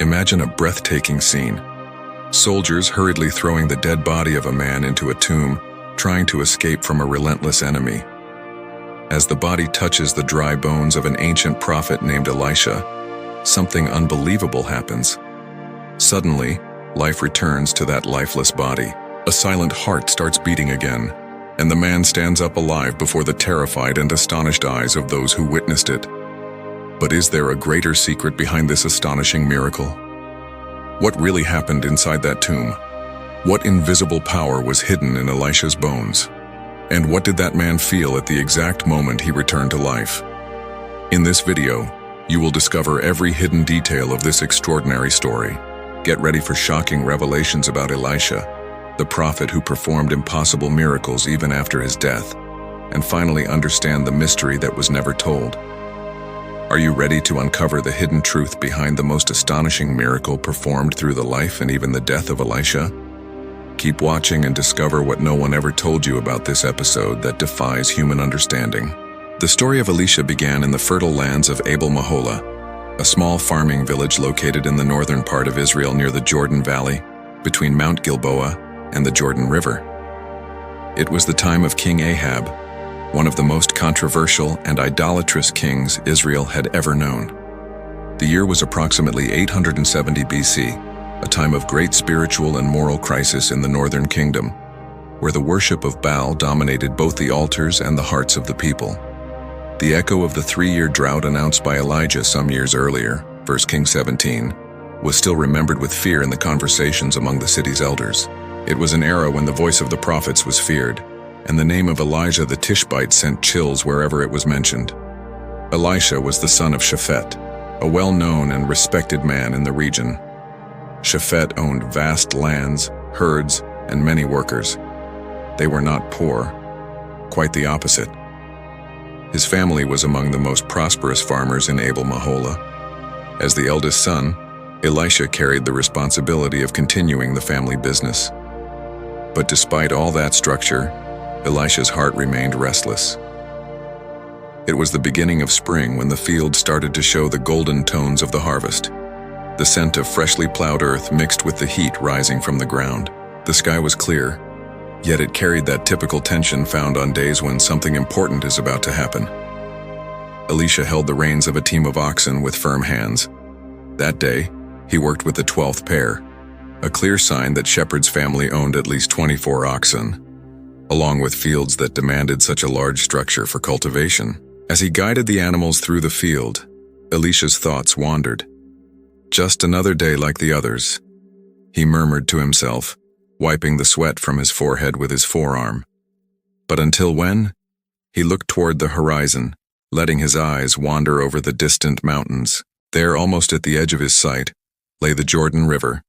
Imagine a breathtaking scene. Soldiers hurriedly throwing the dead body of a man into a tomb, trying to escape from a relentless enemy. As the body touches the dry bones of an ancient prophet named Elisha, something unbelievable happens. Suddenly, life returns to that lifeless body. A silent heart starts beating again, and the man stands up alive before the terrified and astonished eyes of those who witnessed it. But is there a greater secret behind this astonishing miracle? What really happened inside that tomb? What invisible power was hidden in Elisha's bones? And what did that man feel at the exact moment he returned to life? In this video, you will discover every hidden detail of this extraordinary story. Get ready for shocking revelations about Elisha, the prophet who performed impossible miracles even after his death, and finally understand the mystery that was never told. Are you ready to uncover the hidden truth behind the most astonishing miracle performed through the life and even the death of Elisha? Keep watching and discover what no one ever told you about this episode that defies human understanding. The story of Elisha began in the fertile lands of Abel-Meholah, a small farming village located in the northern part of Israel near the Jordan Valley, between Mount Gilboa and the Jordan River. It was the time of King Ahab, one of the most controversial and idolatrous kings Israel had ever known. The year was approximately 870 BC, a time of great spiritual and moral crisis in the northern kingdom, where the worship of Baal dominated both the altars and the hearts of the people. The echo of the 3-year drought announced by Elijah some years earlier, 1 Kings 17, was still remembered with fear in the conversations among the city's elders. It was an era when the voice of the prophets was feared, and the name of Elijah the Tishbite sent chills wherever it was mentioned. Elisha was the son of Shaphat, a well-known and respected man in the region. Shaphat owned vast lands, herds, and many workers. They were not poor, quite the opposite. His family was among the most prosperous farmers in Abel-Meholah. As the eldest son, Elisha carried the responsibility of continuing the family business. But despite all that structure, Elisha's heart remained restless. It was the beginning of spring when the field started to show the golden tones of the harvest. The scent of freshly plowed earth mixed with the heat rising from the ground. The sky was clear, yet it carried that typical tension found on days when something important is about to happen. Elisha held the reins of a team of oxen with firm hands. That day, he worked with the 12th pair, a clear sign that Shepherd's family owned at least 24 oxen, along with fields that demanded such a large structure for cultivation. As he guided the animals through the field, Elisha's thoughts wandered. Just another day like the others, he murmured to himself, wiping the sweat from his forehead with his forearm. But until when? He looked toward the horizon, letting his eyes wander over the distant mountains. There, almost at the edge of his sight, lay the Jordan River,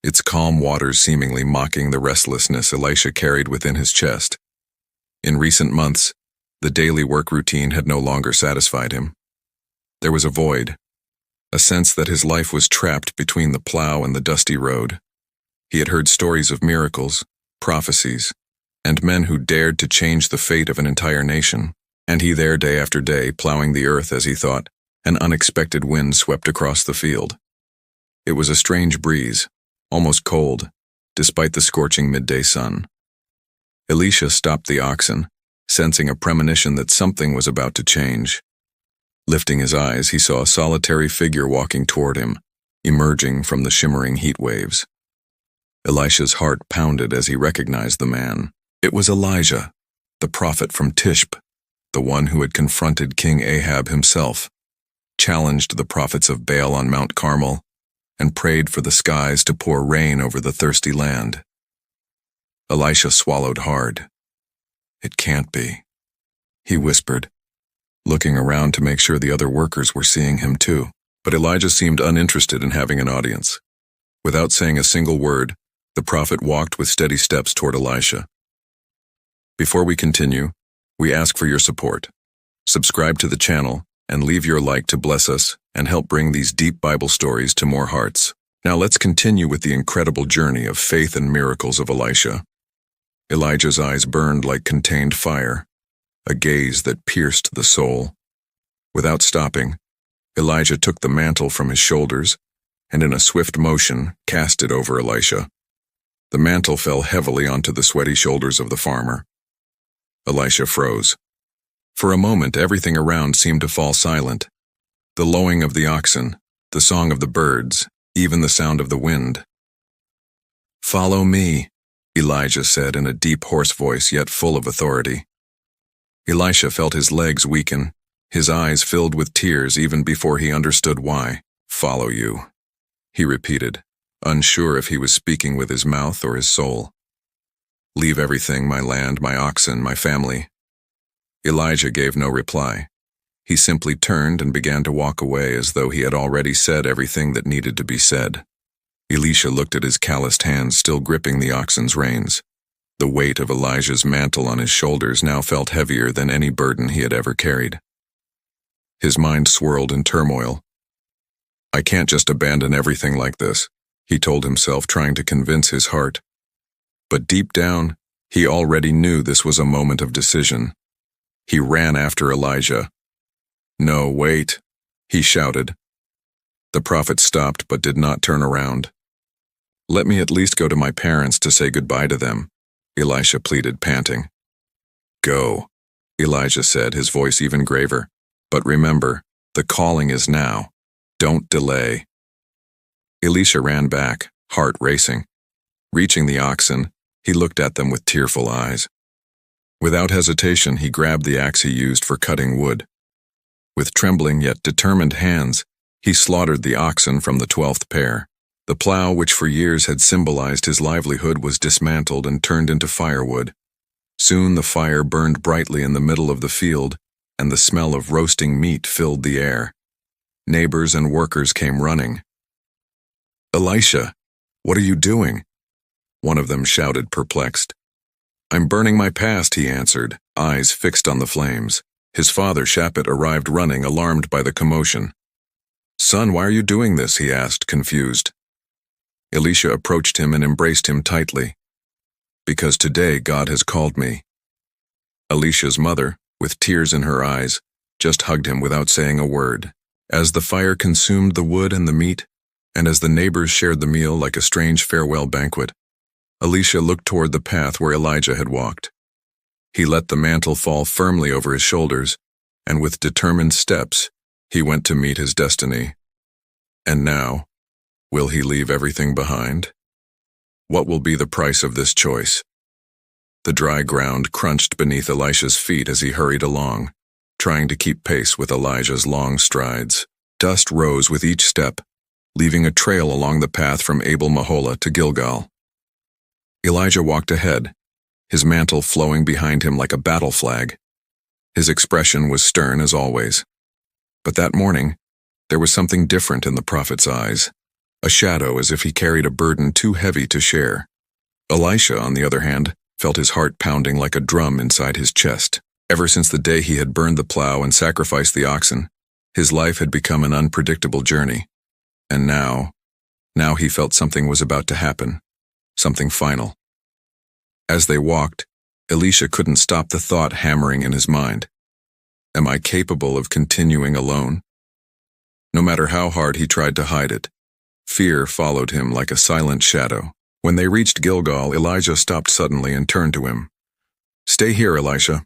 its calm waters seemingly mocking the restlessness Elisha carried within his chest. In recent months, the daily work routine had no longer satisfied him. There was a void, a sense that his life was trapped between the plow and the dusty road. He had heard stories of miracles, prophecies, and men who dared to change the fate of an entire nation. And he there day after day, plowing the earth as he thought, an unexpected wind swept across the field. It was a strange breeze, almost cold, despite the scorching midday sun. Elisha stopped the oxen, sensing a premonition that something was about to change. Lifting his eyes, he saw a solitary figure walking toward him, emerging from the shimmering heat waves. Elisha's heart pounded as he recognized the man. It was Elijah, the prophet from Tishbe, the one who had confronted King Ahab himself, challenged the prophets of Baal on Mount Carmel, and prayed for the skies to pour rain over the thirsty land. Elisha swallowed hard. It can't be, he whispered, looking around to make sure the other workers were seeing him too. But Elijah seemed uninterested in having an audience. Without saying a single word, the prophet walked with steady steps toward Elisha. Before we continue, we ask for your support. Subscribe to the channel and leave your like to bless us and help bring these deep Bible stories to more hearts. Now let's continue with the incredible journey of faith and miracles of Elisha. Elijah's eyes burned like contained fire, a gaze that pierced the soul. Without stopping, Elijah took the mantle from his shoulders and in a swift motion cast it over Elisha. The mantle fell heavily onto the sweaty shoulders of the farmer. Elisha froze. For a moment, everything around seemed to fall silent. The lowing of the oxen, the song of the birds, even the sound of the wind. "Follow me," Elijah said in a deep, hoarse voice, yet full of authority. Elisha felt his legs weaken, his eyes filled with tears even before he understood why. "Follow you," he repeated, unsure if he was speaking with his mouth or his soul. "Leave everything, my land, my oxen, my family." Elijah gave no reply. He simply turned and began to walk away as though he had already said everything that needed to be said. Elisha looked at his calloused hands still gripping the oxen's reins. The weight of Elijah's mantle on his shoulders now felt heavier than any burden he had ever carried. His mind swirled in turmoil. "I can't just abandon everything like this," he told himself, trying to convince his heart. But deep down, he already knew this was a moment of decision. He ran after Elijah. "No, wait," he shouted. The prophet stopped but did not turn around. "Let me at least go to my parents to say goodbye to them," Elisha pleaded, panting. "Go," Elijah said, his voice even graver. "But remember, the calling is now. Don't delay." Elisha ran back, heart racing. Reaching the oxen, he looked at them with tearful eyes. Without hesitation, he grabbed the axe he used for cutting wood. With trembling yet determined hands, he slaughtered the oxen from the 12th pair. The plow, which for years had symbolized his livelihood, was dismantled and turned into firewood. Soon the fire burned brightly in the middle of the field, and the smell of roasting meat filled the air. Neighbors and workers came running. "Elisha, what are you doing?" one of them shouted, perplexed. "I'm burning my past," he answered, eyes fixed on the flames. His father, Shaphat, arrived running, alarmed by the commotion. "Son, why are you doing this?" he asked, confused. Elisha approached him and embraced him tightly. "Because today God has called me." Elisha's mother, with tears in her eyes, just hugged him without saying a word. As the fire consumed the wood and the meat, and as the neighbors shared the meal like a strange farewell banquet, Elisha looked toward the path where Elijah had walked. He let the mantle fall firmly over his shoulders, and with determined steps, he went to meet his destiny. And now, will he leave everything behind? What will be the price of this choice? The dry ground crunched beneath Elisha's feet as he hurried along, trying to keep pace with Elijah's long strides. Dust rose with each step, leaving a trail along the path from Abel Mahola to Gilgal. Elijah walked ahead, his mantle flowing behind him like a battle flag. His expression was stern as always. But that morning, there was something different in the prophet's eyes, a shadow as if he carried a burden too heavy to share. Elisha, on the other hand, felt his heart pounding like a drum inside his chest. Ever since the day he had burned the plow and sacrificed the oxen, his life had become an unpredictable journey. And now he felt something was about to happen, something final. As they walked, Elisha couldn't stop the thought hammering in his mind. Am I capable of continuing alone? No matter how hard he tried to hide it, fear followed him like a silent shadow. When they reached Gilgal, Elijah stopped suddenly and turned to him. "Stay here, Elisha."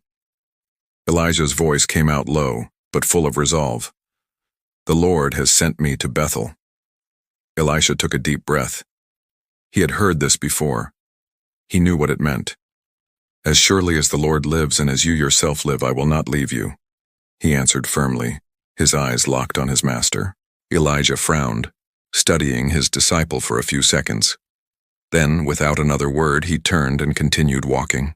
Elijah's voice came out low, but full of resolve. "The Lord has sent me to Bethel." Elisha took a deep breath. He had heard this before. He knew what it meant. "As surely as the Lord lives and as you yourself live, I will not leave you," he answered firmly, his eyes locked on his master. Elijah frowned, studying his disciple for a few seconds. Then, without another word, he turned and continued walking.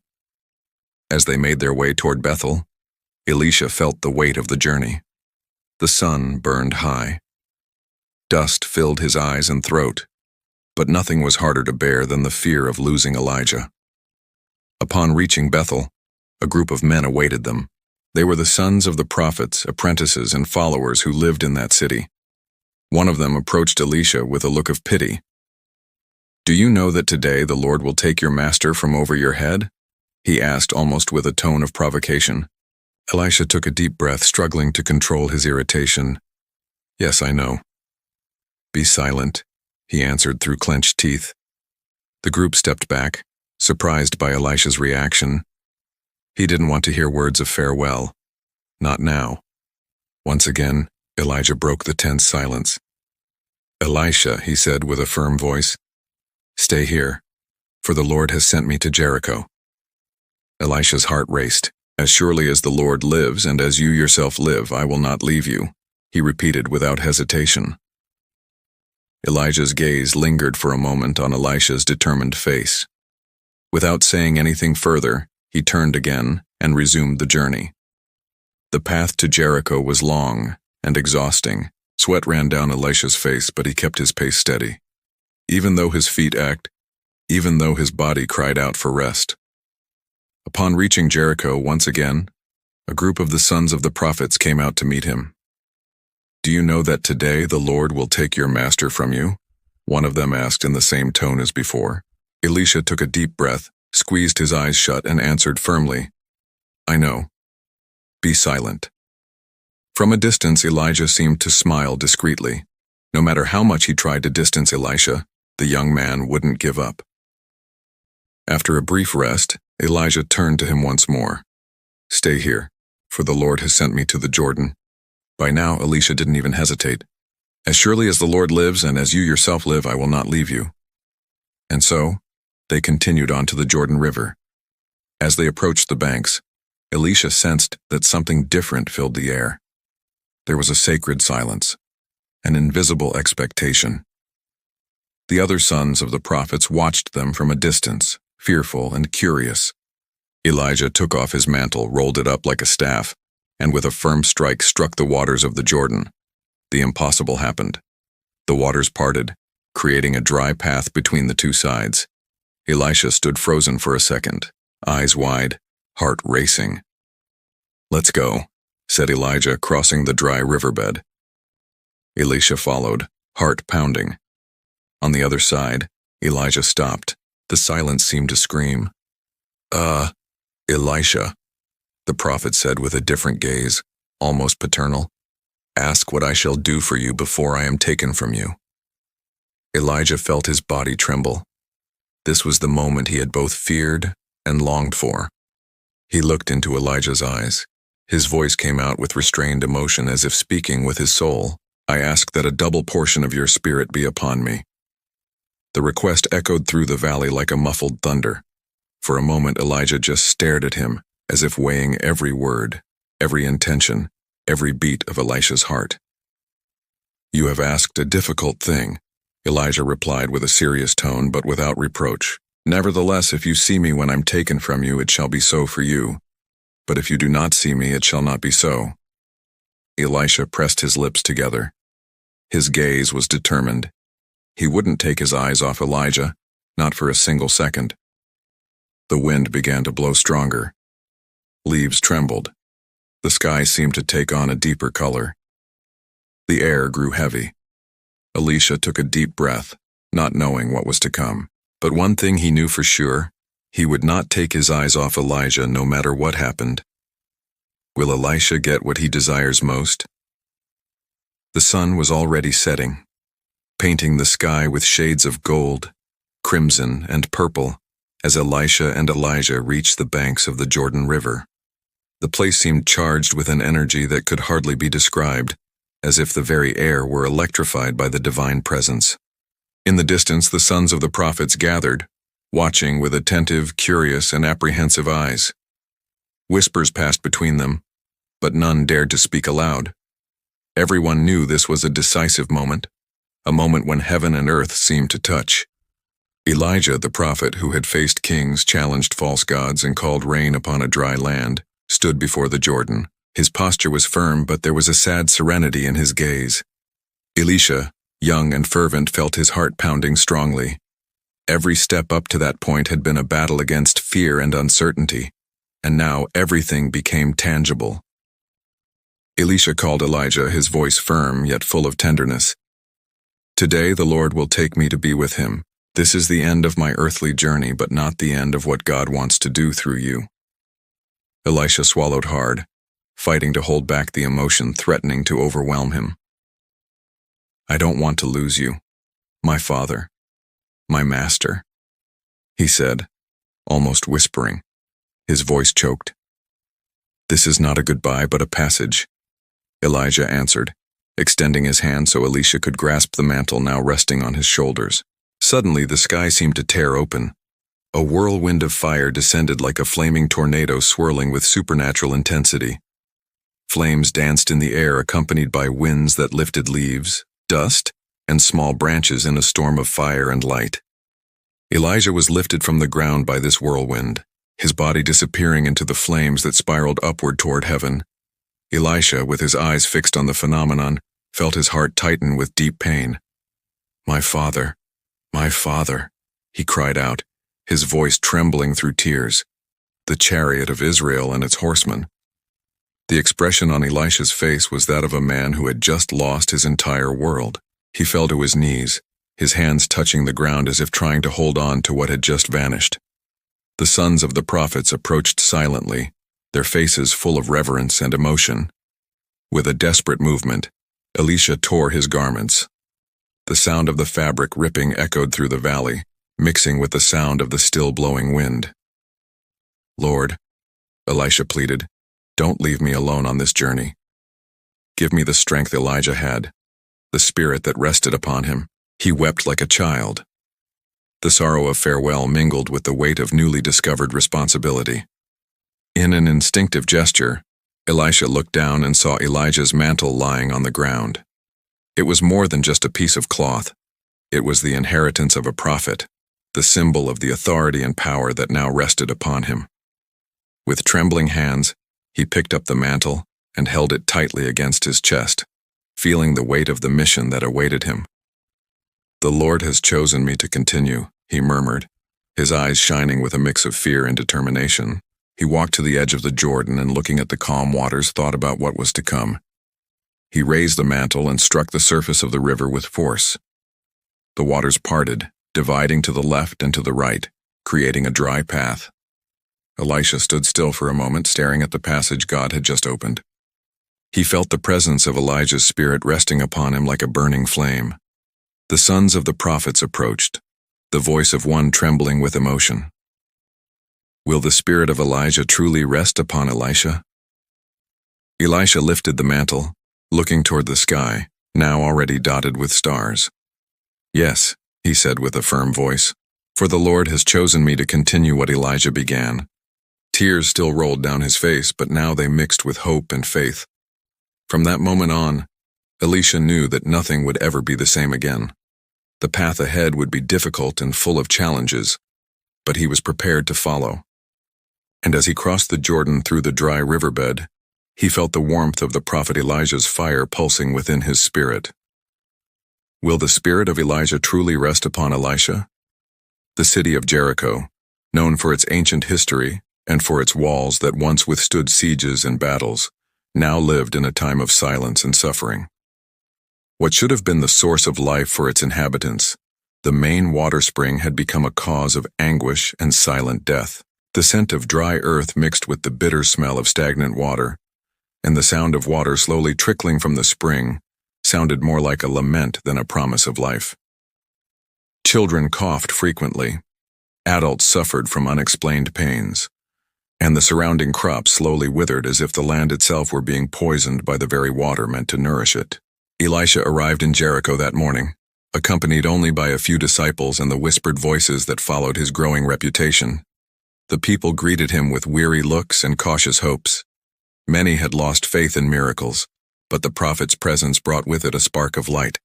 As they made their way toward Bethel, Elisha felt the weight of the journey. The sun burned high. Dust filled his eyes and throat, but nothing was harder to bear than the fear of losing Elijah. Upon reaching Bethel, a group of men awaited them. They were the sons of the prophets, apprentices, and followers who lived in that city. One of them approached Elisha with a look of pity. "Do you know that today the Lord will take your master from over your head?" he asked, almost with a tone of provocation. Elisha took a deep breath, struggling to control his irritation. "Yes, I know." "Be silent," he answered through clenched teeth. The group stepped back, surprised by Elisha's reaction. He didn't want to hear words of farewell. Not now. Once again, Elijah broke the tense silence. "Elisha," he said with a firm voice, "stay here, for the Lord has sent me to Jericho." Elisha's heart raced. "As surely as the Lord lives and as you yourself live, I will not leave you," he repeated without hesitation. Elijah's gaze lingered for a moment on Elisha's determined face. Without saying anything further, he turned again and resumed the journey. The path to Jericho was long and exhausting. Sweat ran down Elisha's face, but he kept his pace steady. Even though his feet ached, even though his body cried out for rest. Upon reaching Jericho once again, a group of the sons of the prophets came out to meet him. "Do you know that today the Lord will take your master from you?" one of them asked in the same tone as before. Elisha took a deep breath, squeezed his eyes shut, and answered firmly, "I know. Be silent." From a distance, Elijah seemed to smile discreetly. No matter how much he tried to distance Elisha, the young man wouldn't give up. After a brief rest, Elijah turned to him once more. "Stay here, for the Lord has sent me to the Jordan." By now, Elisha didn't even hesitate. "As surely as the Lord lives and as you yourself live, I will not leave you." And so, they continued on to the Jordan River. As they approached the banks, Elisha sensed that something different filled the air. There was a sacred silence, an invisible expectation. The other sons of the prophets watched them from a distance, fearful and curious. Elijah took off his mantle, rolled it up like a staff, and with a firm strike struck the waters of the Jordan. The impossible happened. The waters parted, creating a dry path between the two sides. Elisha stood frozen for a second, eyes wide, heart racing. "Let's go," said Elijah, crossing the dry riverbed. Elisha followed, heart pounding. On the other side, Elijah stopped. The silence seemed to scream. Elisha," the prophet said with a different gaze, almost paternal. "Ask what I shall do for you before I am taken from you." Elijah felt his body tremble. This was the moment he had both feared and longed for. He looked into Elijah's eyes. His voice came out with restrained emotion, as if speaking with his soul. "I ask that a double portion of your spirit be upon me." The request echoed through the valley like a muffled thunder. For a moment, Elijah just stared at him, as if weighing every word, every intention, every beat of Elisha's heart. "You have asked a difficult thing," Elijah replied with a serious tone but without reproach. "Nevertheless, if you see me when I'm taken from you, it shall be so for you. But if you do not see me, it shall not be so." Elisha pressed his lips together. His gaze was determined. He wouldn't take his eyes off Elijah, not for a single second. The wind began to blow stronger. Leaves trembled. The sky seemed to take on a deeper color. The air grew heavy. Elisha took a deep breath, not knowing what was to come. But one thing he knew for sure: he would not take his eyes off Elijah no matter what happened. Will Elisha get what he desires most? The sun was already setting, painting the sky with shades of gold, crimson, and purple as Elisha and Elijah reached the banks of the Jordan River. The place seemed charged with an energy that could hardly be described, as if the very air were electrified by the divine presence. In the distance, the sons of the prophets gathered, watching with attentive, curious, and apprehensive eyes. Whispers passed between them, but none dared to speak aloud. Everyone knew this was a decisive moment, a moment when heaven and earth seemed to touch. Elijah, the prophet who had faced kings, challenged false gods, and called rain upon a dry land, stood before the Jordan. His posture was firm, but there was a sad serenity in his gaze. Elisha, young and fervent, felt his heart pounding strongly. Every step up to that point had been a battle against fear and uncertainty, and now everything became tangible. Elisha called Elijah, his voice firm yet full of tenderness. "Today the Lord will take me to be with him. This is the end of my earthly journey, but not the end of what God wants to do through you." Elisha swallowed hard. fighting to hold back the emotion threatening to overwhelm him. "I don't want to lose you, my father, my master," he said, almost whispering. His voice choked. "This is not a goodbye but a passage," Elijah answered, extending his hand so Elisha could grasp the mantle now resting on his shoulders. Suddenly the sky seemed to tear open. A whirlwind of fire descended like a flaming tornado swirling with supernatural intensity. Flames danced in the air accompanied by winds that lifted leaves, dust, and small branches in a storm of fire and light. Elijah was lifted from the ground by this whirlwind, his body disappearing into the flames that spiraled upward toward heaven. Elisha, with his eyes fixed on the phenomenon, felt his heart tighten with deep pain. My father," he cried out, his voice trembling through tears. "The chariot of Israel and its horsemen." The expression on Elisha's face was that of a man who had just lost his entire world. He fell to his knees, his hands touching the ground as if trying to hold on to what had just vanished. The sons of the prophets approached silently, their faces full of reverence and emotion. With a desperate movement, Elisha tore his garments. The sound of the fabric ripping echoed through the valley, mixing with the sound of the still blowing wind. "Lord," Elisha pleaded, "don't leave me alone on this journey. Give me the strength Elijah had, the spirit that rested upon him." He wept like a child. The sorrow of farewell mingled with the weight of newly discovered responsibility. In an instinctive gesture, Elisha looked down and saw Elijah's mantle lying on the ground. It was more than just a piece of cloth. It was the inheritance of a prophet, the symbol of the authority and power that now rested upon him. With trembling hands, he picked up the mantle and held it tightly against his chest, feeling the weight of the mission that awaited him. "The Lord has chosen me to continue," he murmured, his eyes shining with a mix of fear and determination. He walked to the edge of the Jordan and, looking at the calm waters, thought about what was to come. He raised the mantle and struck the surface of the river with force. The waters parted, dividing to the left and to the right, creating a dry path. Elisha stood still for a moment, staring at the passage God had just opened. He felt the presence of Elijah's spirit resting upon him like a burning flame. The sons of the prophets approached, the voice of one trembling with emotion. Will the spirit of Elijah truly rest upon Elisha? Elisha lifted the mantle, looking toward the sky, now already dotted with stars. "Yes," he said with a firm voice, "for the Lord has chosen me to continue what Elijah began." Tears still rolled down his face, but now they mixed with hope and faith. From that moment on, Elisha knew that nothing would ever be the same again. The path ahead would be difficult and full of challenges, but he was prepared to follow. And as he crossed the Jordan through the dry riverbed, he felt the warmth of the prophet Elijah's fire pulsing within his spirit. Will the spirit of Elijah truly rest upon Elisha? The city of Jericho, known for its ancient history and for its walls that once withstood sieges and battles, now lived in a time of silence and suffering. What should have been the source of life for its inhabitants, the main water spring, had become a cause of anguish and silent death. The scent of dry earth mixed with the bitter smell of stagnant water, and the sound of water slowly trickling from the spring sounded more like a lament than a promise of life. Children coughed frequently, adults suffered from unexplained pains, and the surrounding crops slowly withered as if the land itself were being poisoned by the very water meant to nourish it. Elisha arrived in Jericho that morning, accompanied only by a few disciples and the whispered voices that followed his growing reputation. The people greeted him with weary looks and cautious hopes. Many had lost faith in miracles, but the prophet's presence brought with it a spark of light.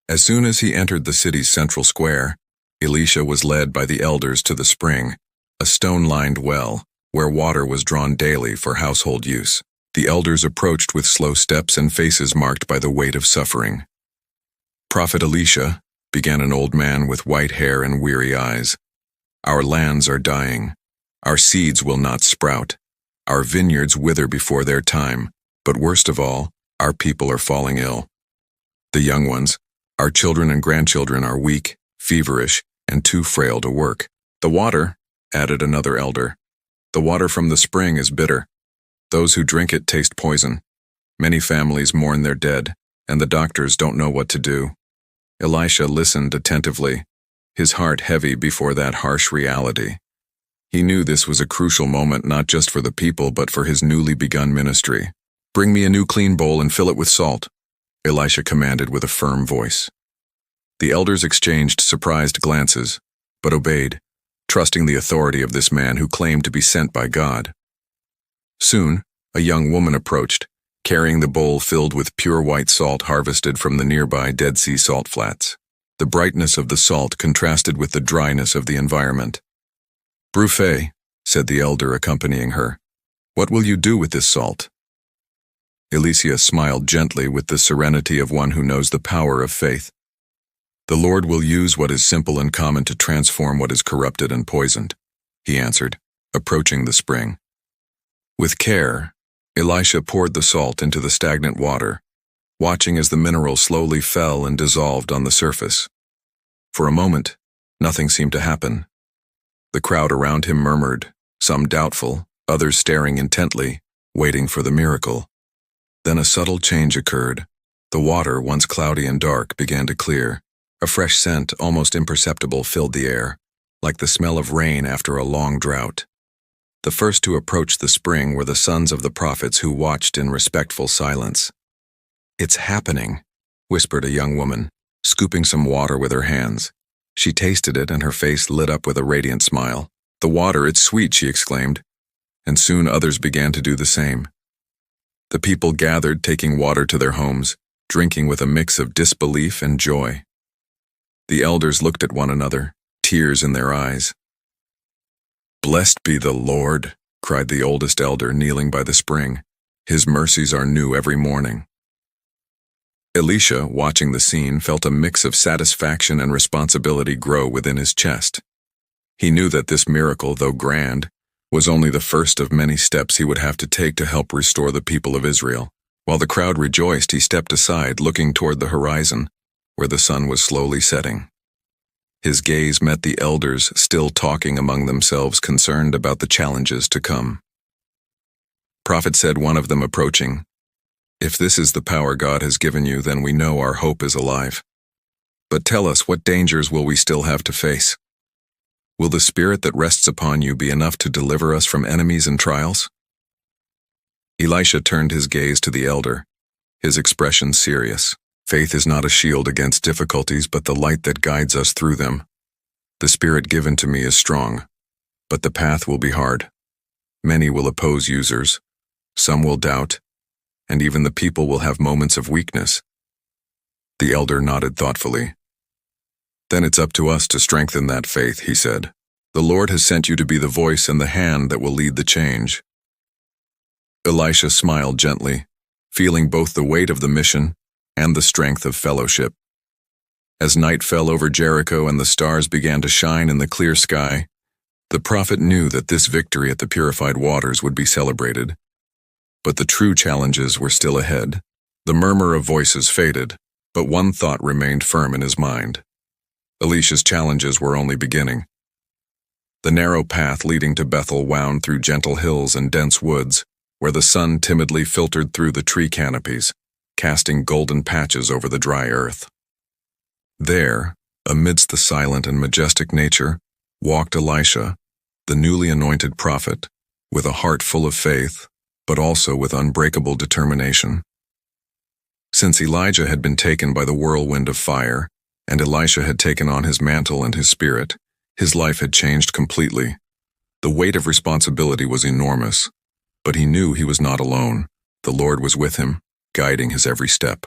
As soon as he entered the city's central square, Elisha was led by the elders to the spring, a stone-lined well, where water was drawn daily for household use. The elders approached with slow steps and faces marked by the weight of suffering. "Prophet Elisha," began an old man with white hair and weary eyes, "our lands are dying. Our seeds will not sprout. Our vineyards wither before their time, but worst of all, our people are falling ill. The young ones, our children and grandchildren, are weak, feverish, and too frail to work. The water," added another elder, "the water from the spring is bitter. Those who drink it taste poison. Many families mourn their dead, and the doctors don't know what to do. Elisha listened attentively, his heart heavy before that harsh reality. He knew this was a crucial moment not just for the people but for his newly begun ministry. "Bring me a new clean bowl and fill it with salt," Elisha commanded with a firm voice. The elders exchanged surprised glances, but obeyed, trusting the authority of this man who claimed to be sent by God. Soon, a young woman approached, carrying the bowl filled with pure white salt harvested from the nearby Dead Sea salt flats. The brightness of the salt contrasted with the dryness of the environment. "Breathtaking," said the elder accompanying her. "What will you do with this salt?" Elisha smiled gently with the serenity of one who knows the power of faith. "The Lord will use what is simple and common to transform what is corrupted and poisoned," he answered, approaching the spring. With care, Elisha poured the salt into the stagnant water, watching as the mineral slowly fell and dissolved on the surface. For a moment, nothing seemed to happen. The crowd around him murmured, some doubtful, others staring intently, waiting for the miracle. Then a subtle change occurred. The water, once cloudy and dark, began to clear. A fresh scent, almost imperceptible, filled the air, like the smell of rain after a long drought. The first to approach the spring were the sons of the prophets who watched in respectful silence. "It's happening," whispered a young woman, scooping some water with her hands. She tasted it and her face lit up with a radiant smile. "The water, it's sweet," she exclaimed, and soon others began to do the same. The people gathered, taking water to their homes, drinking with a mix of disbelief and joy. The elders looked at one another, tears in their eyes. "Blessed be the Lord," cried the oldest elder, kneeling by the spring. "His mercies are new every morning." Elisha, watching the scene, felt a mix of satisfaction and responsibility grow within his chest. He knew that this miracle, though grand, was only the first of many steps he would have to take to help restore the people of Israel. While the crowd rejoiced, he stepped aside, looking toward the horizon, where the sun was slowly setting. His gaze met the elders, still talking among themselves, concerned about the challenges to come. "Prophet," said one of them, approaching, "if this is the power God has given you, then we know our hope is alive. But tell us, what dangers will we still have to face? Will the Spirit that rests upon you be enough to deliver us from enemies and trials?" Elisha turned his gaze to the elder, his expression serious. "Faith is not a shield against difficulties, but the light that guides us through them. The Spirit given to me is strong, but the path will be hard. Many will oppose users, some will doubt, and even the people will have moments of weakness." The elder nodded thoughtfully. "Then it's up to us to strengthen that faith," he said. "The Lord has sent you to be the voice and the hand that will lead the change." Elisha smiled gently, feeling both the weight of the mission and the strength of fellowship. As night fell over Jericho and the stars began to shine in the clear sky, the prophet knew that this victory at the purified waters would be celebrated. But the true challenges were still ahead. The murmur of voices faded, but one thought remained firm in his mind. Elisha's challenges were only beginning. The narrow path leading to Bethel wound through gentle hills and dense woods, where the sun timidly filtered through the tree canopies, casting golden patches over the dry earth. There, amidst the silent and majestic nature, walked Elisha, the newly anointed prophet, with a heart full of faith, but also with unbreakable determination. Since Elijah had been taken by the whirlwind of fire, and Elisha had taken on his mantle and his spirit, his life had changed completely. The weight of responsibility was enormous, but he knew he was not alone. The Lord was with him, guiding his every step.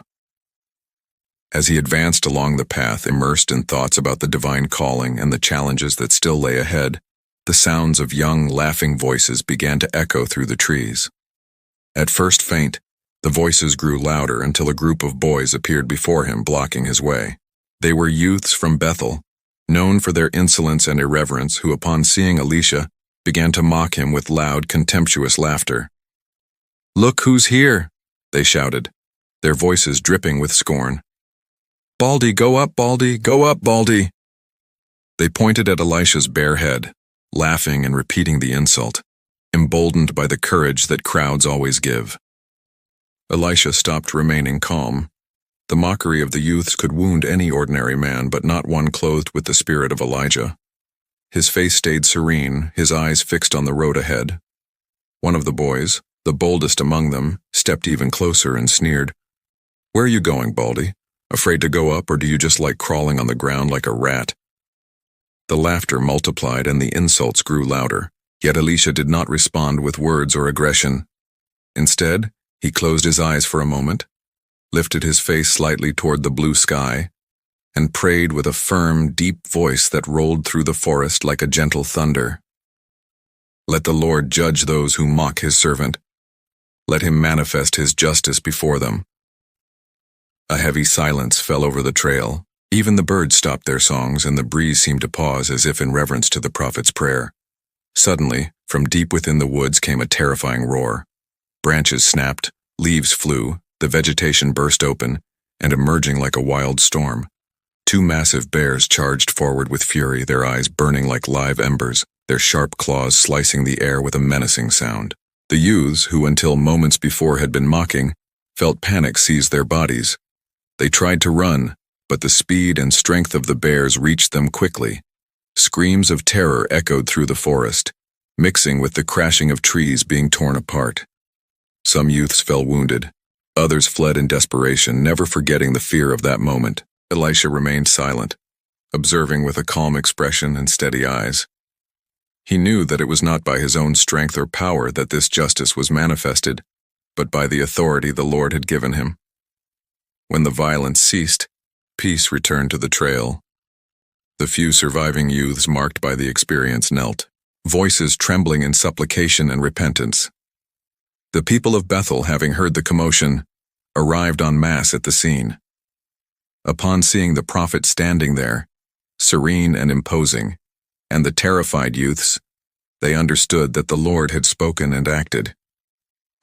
As he advanced along the path, immersed in thoughts about the divine calling and the challenges that still lay ahead, the sounds of young, laughing voices began to echo through the trees. At first faint, the voices grew louder until a group of boys appeared before him, blocking his way. They were youths from Bethel, known for their insolence and irreverence, who, upon seeing Elisha, began to mock him with loud, contemptuous laughter. "Look who's here!" they shouted, their voices dripping with scorn. "Baldy, go up, Baldy! Go up, Baldy!" They pointed at Elisha's bare head, laughing and repeating the insult. emboldened by the courage that crowds always give. Elisha stopped remaining calm. The mockery of the youths could wound any ordinary man, but not one clothed with the spirit of Elijah. His face stayed serene, his eyes fixed on the road ahead. One of the boys, the boldest among them, stepped even closer and sneered, "Where are you going, Baldy? Afraid to go up, or do you just like crawling on the ground like a rat?" The laughter multiplied and the insults grew louder, yet Elisha did not respond with words or aggression. Instead, he closed his eyes for a moment, lifted his face slightly toward the blue sky, and prayed with a firm, deep voice that rolled through the forest like a gentle thunder. "Let the Lord judge those who mock his servant. Let him manifest his justice before them." A heavy silence fell over the trail. Even the birds stopped their songs, and the breeze seemed to pause as if in reverence to the prophet's prayer. Suddenly, from deep within the woods came a terrifying roar. Branches snapped, leaves flew, the vegetation burst open, and emerging like a wild storm, two massive bears charged forward with fury, their eyes burning like live embers, their sharp claws slicing the air with a menacing sound. The youths, who until moments before had been mocking, felt panic seize their bodies. They tried to run, but the speed and strength of the bears reached them quickly. Screams of terror echoed through the forest, mixing with the crashing of trees being torn apart. Some youths fell wounded. Others fled in desperation, never forgetting the fear of that moment. Elisha remained silent, observing with a calm expression and steady eyes. He knew that it was not by his own strength or power that this justice was manifested, but by the authority the Lord had given him. When the violence ceased, peace returned to the trail. The few surviving youths marked by the experience knelt, voices trembling in supplication and repentance. The people of Bethel, having heard the commotion, arrived en masse at the scene. Upon seeing the prophet standing there, serene and imposing, and the terrified youths, they understood that the Lord had spoken and acted.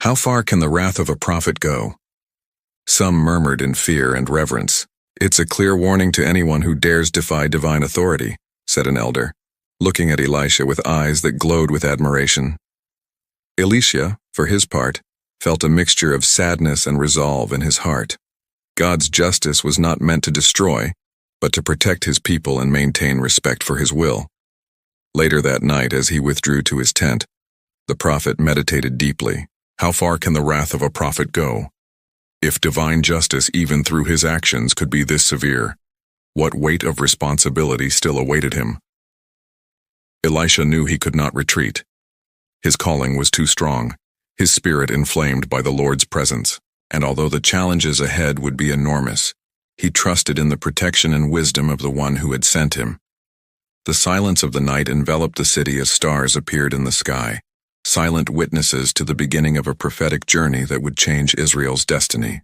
How far can the wrath of a prophet go? Some murmured in fear and reverence. "It's a clear warning to anyone who dares defy divine authority," said an elder, looking at Elisha with eyes that glowed with admiration. Elisha, for his part, felt a mixture of sadness and resolve in his heart. God's justice was not meant to destroy, but to protect his people and maintain respect for his will. Later that night, as he withdrew to his tent, the prophet meditated deeply. How far can the wrath of a prophet go? If divine justice, even through his actions, could be this severe, what weight of responsibility still awaited him? Elisha knew he could not retreat. His calling was too strong, his spirit inflamed by the Lord's presence, and although the challenges ahead would be enormous, he trusted in the protection and wisdom of the one who had sent him. The silence of the night enveloped the city as stars appeared in the sky, silent witnesses to the beginning of a prophetic journey that would change Israel's destiny.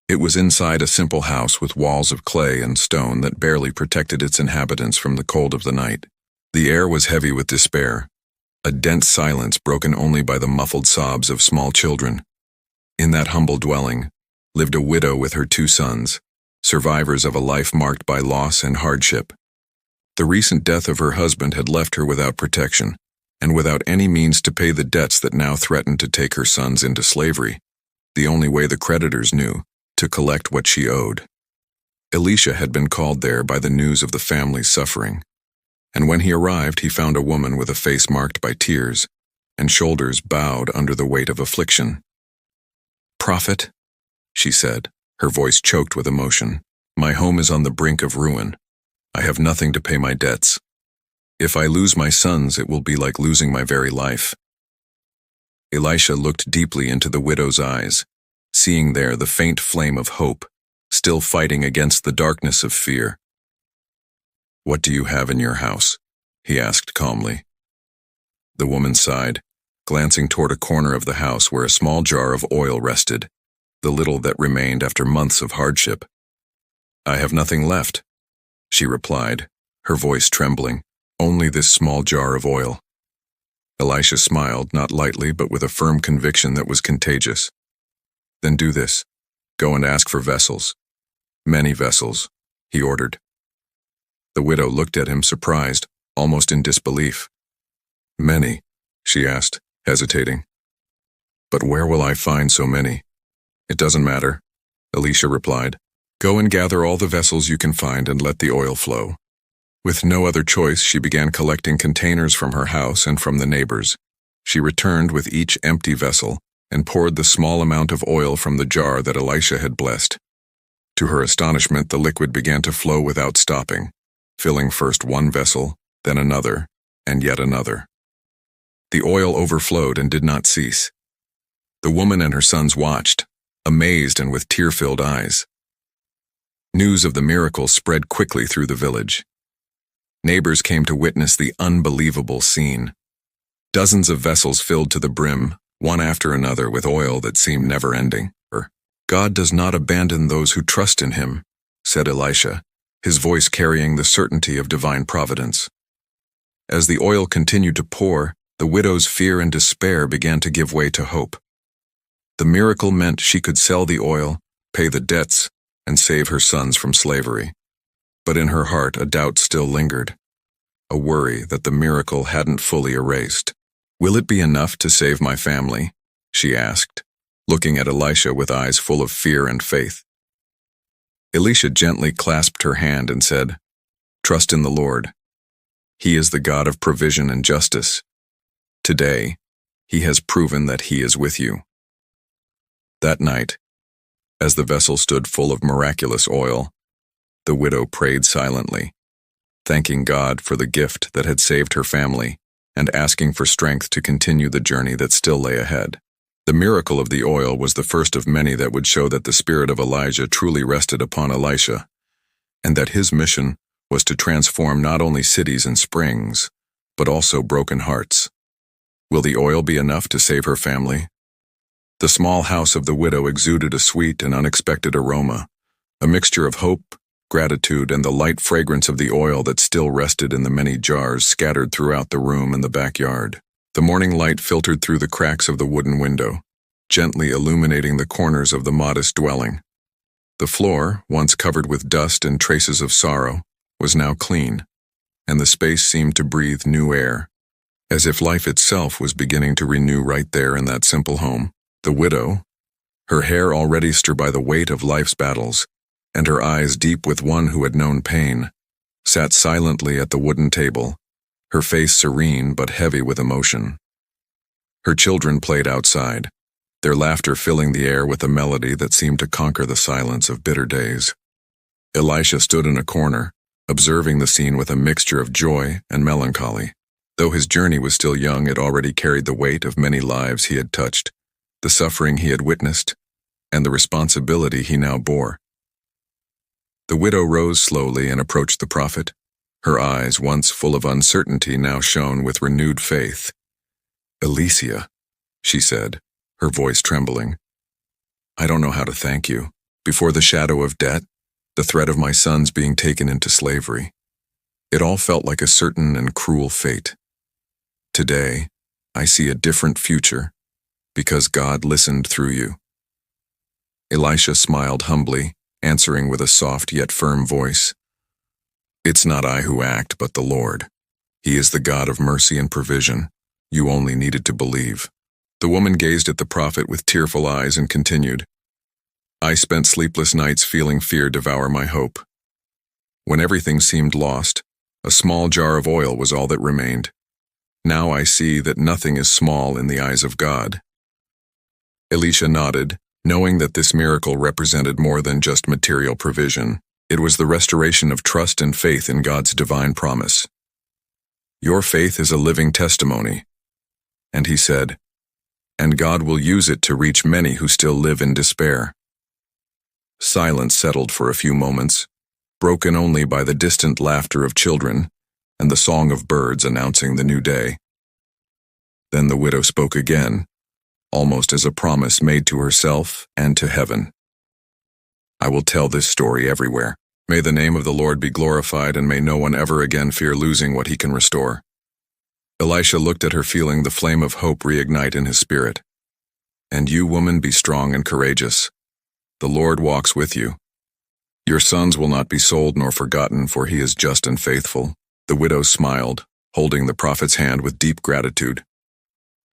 It was inside a simple house with walls of clay and stone that barely protected its inhabitants from the cold of the night. The air was heavy with despair, a dense silence broken only by the muffled sobs of small children. In that humble dwelling lived a widow with her 2 sons, survivors of a life marked by loss and hardship. The recent death of her husband had left her without protection, and without any means to pay the debts that now threatened to take her sons into slavery, the only way the creditors knew, to collect what she owed. Elisha had been called there by the news of the family's suffering, and when he arrived he found a woman with a face marked by tears and shoulders bowed under the weight of affliction. "Prophet," she said, her voice choked with emotion, "my home is on the brink of ruin. I have nothing to pay my debts. If I lose my sons, it will be like losing my very life." Elisha looked deeply into the widow's eyes, seeing there the faint flame of hope, still fighting against the darkness of fear. "What do you have in your house?" he asked calmly. The woman sighed, glancing toward a corner of the house where a small jar of oil rested, the little that remained after months of hardship. "I have nothing left," she replied, her voice trembling. "Only this small jar of oil." Elisha smiled, not lightly but with a firm conviction that was contagious. "Then do this. Go and ask for vessels. Many vessels," he ordered. The widow looked at him surprised, almost in disbelief. "Many?" she asked. hesitating. "But where will I find so many?" "It doesn't matter," Elisha replied. "Go and gather all the vessels you can find and let the oil flow." With no other choice, she began collecting containers from her house and from the neighbors. She returned with each empty vessel and poured the small amount of oil from the jar that Elisha had blessed. To her astonishment, the liquid began to flow without stopping, filling first one vessel, then another, and yet another. The oil overflowed and did not cease. The woman and her sons watched, amazed and with tear-filled eyes. News of the miracle spread quickly through the village. Neighbors came to witness the unbelievable scene. Dozens of vessels filled to the brim, one after another, with oil that seemed never-ending. "God does not abandon those who trust in him," said Elisha, his voice carrying the certainty of divine providence. As the oil continued to pour, the widow's fear and despair began to give way to hope. The miracle meant she could sell the oil, pay the debts, and save her sons from slavery. But in her heart, a doubt still lingered, a worry that the miracle hadn't fully erased. "Will it be enough to save my family?" she asked, looking at Elisha with eyes full of fear and faith. Elisha gently clasped her hand and said, "Trust in the Lord. He is the God of provision and justice. Today, he has proven that he is with you." That night, as the vessel stood full of miraculous oil, the widow prayed silently, thanking God for the gift that had saved her family and asking for strength to continue the journey that still lay ahead. The miracle of the oil was the first of many that would show that the spirit of Elijah truly rested upon Elisha, and that his mission was to transform not only cities and springs, but also broken hearts. Will the oil be enough to save her family? The small house of the widow exuded a sweet and unexpected aroma, a mixture of hope, gratitude, and the light fragrance of the oil that still rested in the many jars scattered throughout the room and the backyard. The morning light filtered through the cracks of the wooden window, gently illuminating the corners of the modest dwelling. The floor, once covered with dust and traces of sorrow, was now clean, and the space seemed to breathe new air, as if life itself was beginning to renew right there in that simple home. The widow, her hair already stirred by the weight of life's battles, and her eyes deep with one who had known pain, sat silently at the wooden table, her face serene but heavy with emotion. Her children played outside, their laughter filling the air with a melody that seemed to conquer the silence of bitter days. Elisha stood in a corner, observing the scene with a mixture of joy and melancholy. Though his journey was still young, it already carried the weight of many lives he had touched, the suffering he had witnessed, and the responsibility he now bore. The widow rose slowly and approached the prophet. Her eyes, once full of uncertainty, now shone with renewed faith. "Elisha," she said, her voice trembling, "I don't know how to thank you. Before the shadow of debt, the threat of my sons being taken into slavery, it all felt like a certain and cruel fate. Today, I see a different future, because God listened through you." Elisha smiled humbly, answering with a soft yet firm voice, "It's not I who act, but the Lord. He is the God of mercy and provision. You only needed to believe." The woman gazed at the prophet with tearful eyes and continued, "I spent sleepless nights feeling fear devour my hope. When everything seemed lost, a small jar of oil was all that remained. Now I see that nothing is small in the eyes of God." Elisha nodded, knowing that this miracle represented more than just material provision. It was the restoration of trust and faith in God's divine promise. "Your faith is a living testimony." And he said, "And God will use it to reach many who still live in despair." Silence settled for a few moments, broken only by the distant laughter of children and the song of birds announcing the new day. Then the widow spoke again, almost as a promise made to herself and to heaven. "I will tell this story everywhere. May the name of the Lord be glorified, and may no one ever again fear losing what he can restore." Elisha looked at her, feeling the flame of hope reignite in his spirit. "And you, woman, be strong and courageous. The Lord walks with you. Your sons will not be sold nor forgotten, for he is just and faithful." The widow smiled, holding the prophet's hand with deep gratitude.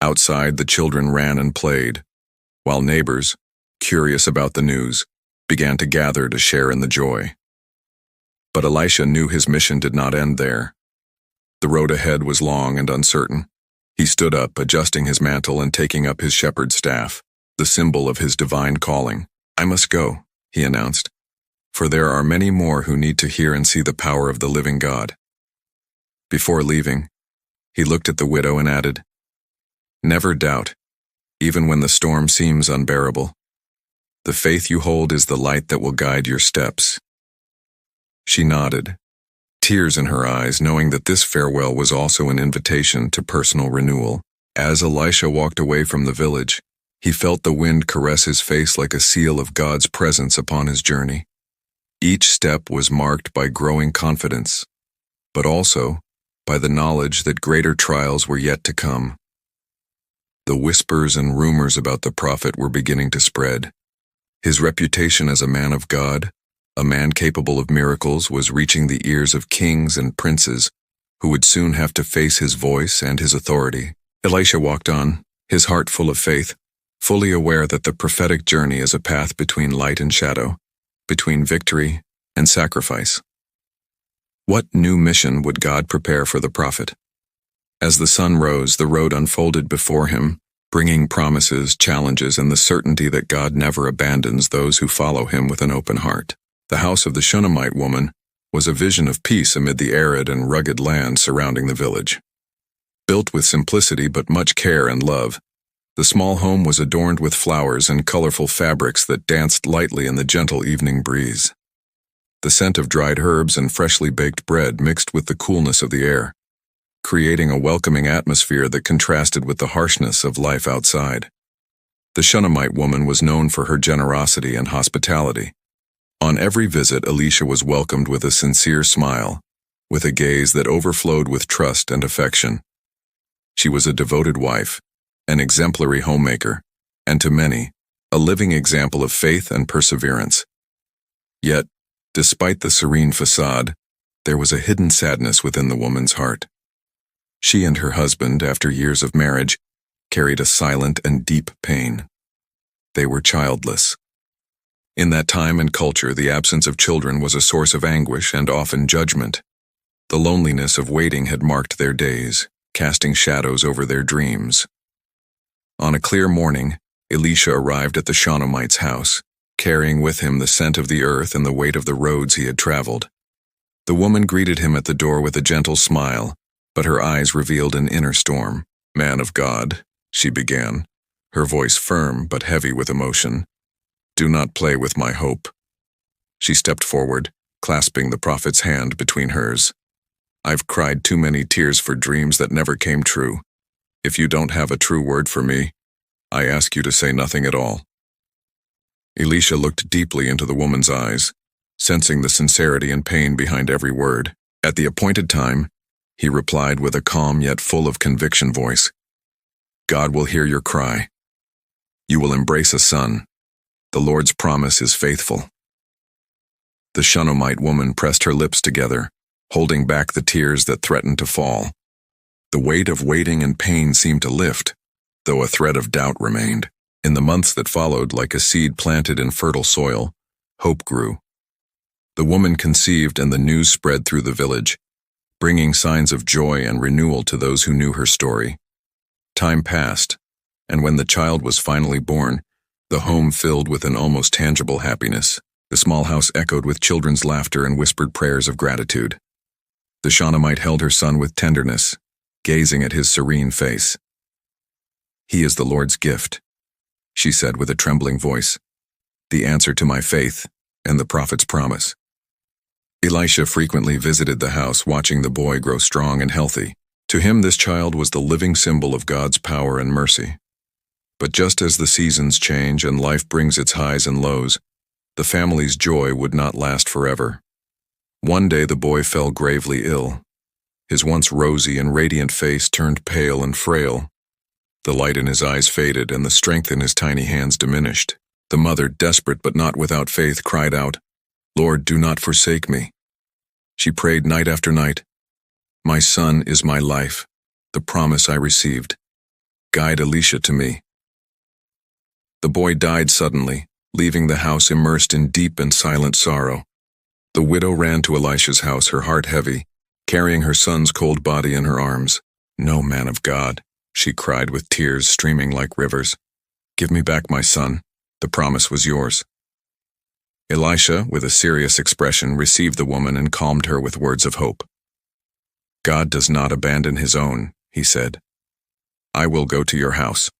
Outside, the children ran and played, while neighbors, curious about the news, began to gather to share in the joy. But Elisha knew his mission did not end there. The road ahead was long and uncertain. He stood up, adjusting his mantle and taking up his shepherd's staff, the symbol of his divine calling. "I must go," he announced, "for there are many more who need to hear and see the power of the living God." Before leaving, he looked at the widow and added, "Never doubt, even when the storm seems unbearable. The faith you hold is the light that will guide your steps." She nodded, tears in her eyes, knowing that this farewell was also an invitation to personal renewal. As Elisha walked away from the village, he felt the wind caress his face like a seal of God's presence upon his journey. Each step was marked by growing confidence, but also by the knowledge that greater trials were yet to come. The whispers and rumors about the prophet were beginning to spread. His reputation as a man of God, a man capable of miracles, was reaching the ears of kings and princes who would soon have to face his voice and his authority. Elisha walked on, his heart full of faith, fully aware that the prophetic journey is a path between light and shadow, between victory and sacrifice. What new mission would God prepare for the prophet? As the sun rose, the road unfolded before him, bringing promises, challenges, and the certainty that God never abandons those who follow him with an open heart. The house of the Shunammite woman was a vision of peace amid the arid and rugged land surrounding the village. Built with simplicity but much care and love, the small home was adorned with flowers and colorful fabrics that danced lightly in the gentle evening breeze. The scent of dried herbs and freshly baked bread mixed with the coolness of the air, creating a welcoming atmosphere that contrasted with the harshness of life outside. The Shunammite woman was known for her generosity and hospitality. On every visit, Elisha was welcomed with a sincere smile, with a gaze that overflowed with trust and affection. She was a devoted wife, an exemplary homemaker, and to many, a living example of faith and perseverance. Yet, despite the serene facade, there was a hidden sadness within the woman's heart. She and her husband, after years of marriage, carried a silent and deep pain. They were childless. In that time and culture, the absence of children was a source of anguish and often judgment. The loneliness of waiting had marked their days, casting shadows over their dreams. On a clear morning, Elisha arrived at the Shunammite's house, carrying with him the scent of the earth and the weight of the roads he had traveled. The woman greeted him at the door with a gentle smile, but her eyes revealed an inner storm. "Man of God," she began, her voice firm but heavy with emotion, "do not play with my hope." She stepped forward, clasping the prophet's hand between hers. "I've cried too many tears for dreams that never came true. If you don't have a true word for me, I ask you to say nothing at all." Elisha looked deeply into the woman's eyes, sensing the sincerity and pain behind every word. At the appointed time, he replied with a calm yet full of conviction voice, "God will hear your cry. You will embrace a son. The Lord's promise is faithful." The Shunammite woman pressed her lips together, holding back the tears that threatened to fall. The weight of waiting and pain seemed to lift, though a thread of doubt remained. In the months that followed, like a seed planted in fertile soil, hope grew. The woman conceived and the news spread through the village, bringing signs of joy and renewal to those who knew her story. Time passed, and when the child was finally born, the home filled with an almost tangible happiness. The small house echoed with children's laughter and whispered prayers of gratitude. The Shunammite held her son with tenderness, gazing at his serene face. "He is the Lord's gift," she said with a trembling voice, "the answer to my faith and the prophet's promise." Elisha frequently visited the house, watching the boy grow strong and healthy. To him, this child was the living symbol of God's power and mercy. But just as the seasons change and life brings its highs and lows, the family's joy would not last forever. One day the boy fell gravely ill. His once rosy and radiant face turned pale and frail. The light in his eyes faded and the strength in his tiny hands diminished. The mother, desperate but not without faith, cried out, "Lord, do not forsake me." She prayed night after night, "My son is my life, the promise I received. guide Elisha to me." The boy died suddenly, leaving the house immersed in deep and silent sorrow. The widow ran to Elisha's house, her heart heavy, carrying her son's cold body in her arms. "No, man of God," she cried with tears streaming like rivers. "Give me back my son. The promise was yours." Elisha, with a serious expression, received the woman and calmed her with words of hope. "God does not abandon his own," he said. "I will go to your house."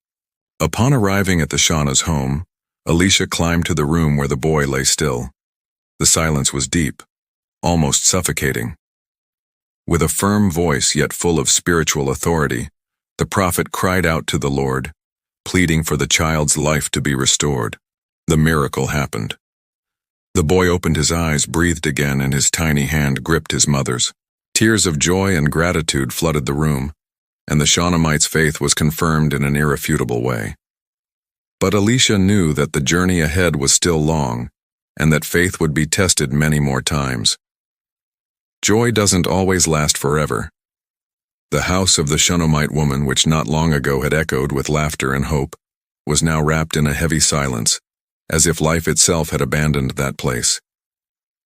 Upon arriving at the Shaughna's home, Elisha climbed to the room where the boy lay still. The silence was deep, almost suffocating. With a firm voice yet full of spiritual authority, the prophet cried out to the Lord, pleading for the child's life to be restored. The miracle happened. The boy opened his eyes, breathed again, and his tiny hand gripped his mother's. Tears of joy and gratitude flooded the room, and the Shunammite's faith was confirmed in an irrefutable way. But Elisha knew that the journey ahead was still long, and that faith would be tested many more times. Joy doesn't always last forever. The house of the Shunammite woman, which not long ago had echoed with laughter and hope, was now wrapped in a heavy silence, as if life itself had abandoned that place.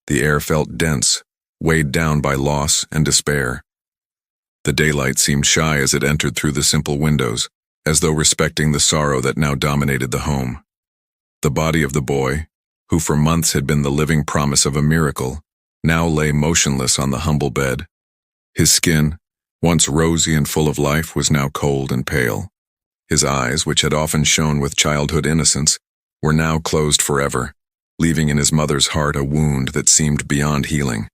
The air felt dense, weighed down by loss and despair. The daylight seemed shy as it entered through the simple windows, as though respecting the sorrow that now dominated the home. The body of the boy, who for months had been the living promise of a miracle, now lay motionless on the humble bed. His skin, once rosy and full of life, was now cold and pale. His eyes, which had often shone with childhood innocence, were now closed forever, leaving in his mother's heart a wound that seemed beyond healing.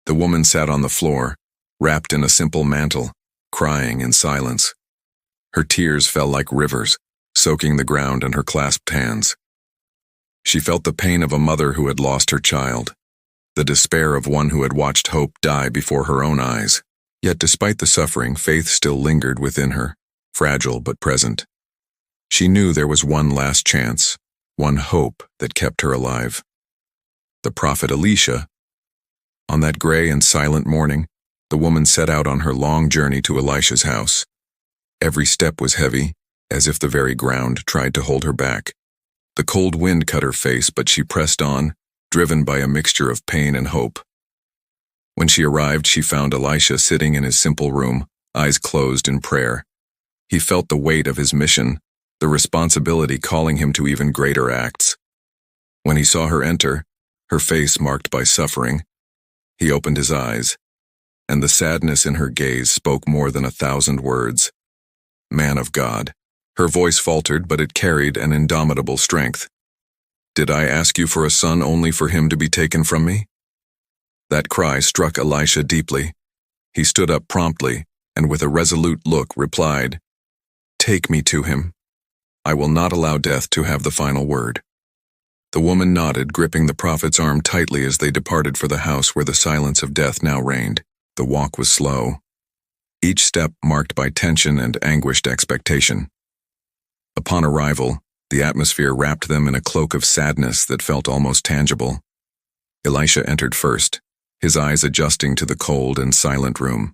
The woman sat on the floor, wrapped in a simple mantle, crying in silence. Her tears fell like rivers, soaking the ground in her clasped hands. She felt the pain of a mother who had lost her child, the despair of one who had watched hope die before her own eyes. Yet despite the suffering, faith still lingered within her, fragile but present. She knew there was one last chance, one hope that kept her alive. The prophet Elisha. On that gray and silent morning, the woman set out on her long journey to Elisha's house. Every step was heavy, as if the very ground tried to hold her back. The cold wind cut her face, but she pressed on, driven by a mixture of pain and hope. When she arrived, she found Elisha sitting in his simple room, eyes closed in prayer. He felt the weight of his mission, the responsibility calling him to even greater acts. When he saw her enter, her face marked by suffering, he opened his eyes, and the sadness in her gaze spoke more than 1,000 words. "Man of God." Her voice faltered, but it carried an indomitable strength. "Did I ask you for a son only for him to be taken from me?" That cry struck Elisha deeply. He stood up promptly, and with a resolute look replied, "Take me to him. I will not allow death to have the final word." The woman nodded, gripping the prophet's arm tightly as they departed for the house where the silence of death now reigned. The walk was slow, each step marked by tension and anguished expectation. Upon arrival, the atmosphere wrapped them in a cloak of sadness that felt almost tangible. Elisha entered first, his eyes adjusting to the cold and silent room.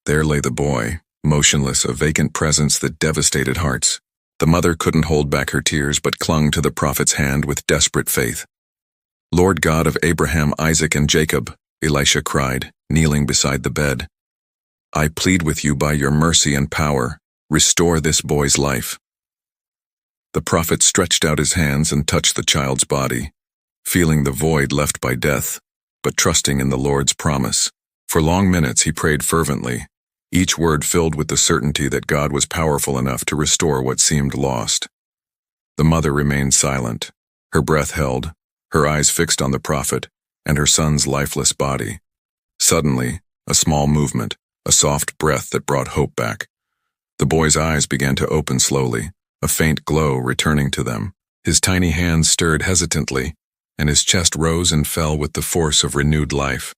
There lay the boy, motionless, a vacant presence that devastated hearts. The mother couldn't hold back her tears but clung to the prophet's hand with desperate faith. "Lord God of Abraham, Isaac, and Jacob," Elisha cried, kneeling beside the bed, "I plead with you by your mercy and power, restore this boy's life." The prophet stretched out his hands and touched the child's body, feeling the void left by death, but trusting in the Lord's promise. For long minutes he prayed fervently, each word filled with the certainty that God was powerful enough to restore what seemed lost. The mother remained silent, her breath held, her eyes fixed on the prophet and her son's lifeless body. Suddenly, a small movement, a soft breath that brought hope back. The boy's eyes began to open slowly, a faint glow returning to them. His tiny hands stirred hesitantly, and his chest rose and fell with the force of renewed life.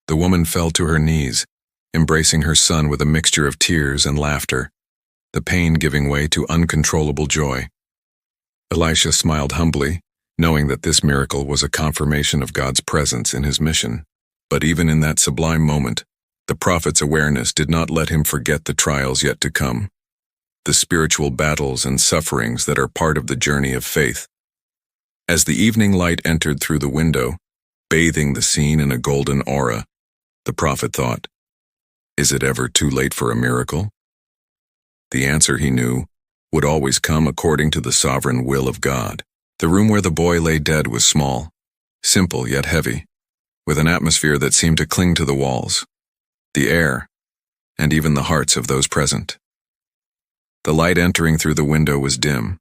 The woman fell to her knees, embracing her son with a mixture of tears and laughter, the pain giving way to uncontrollable joy. Elisha smiled humbly, knowing that this miracle was a confirmation of God's presence in his mission. But even in that sublime moment, The prophet's awareness did not let him forget the trials yet to come, the spiritual battles and sufferings that are part of the journey of faith. As the evening light entered through the window, bathing the scene in a golden aura, the prophet thought, "Is it ever too late for a miracle?" The answer, he knew, would always come according to the sovereign will of God. The room where the boy lay dead was small, simple yet heavy, with an atmosphere that seemed to cling to the walls, the air, and even the hearts of those present. The light entering through the window was dim,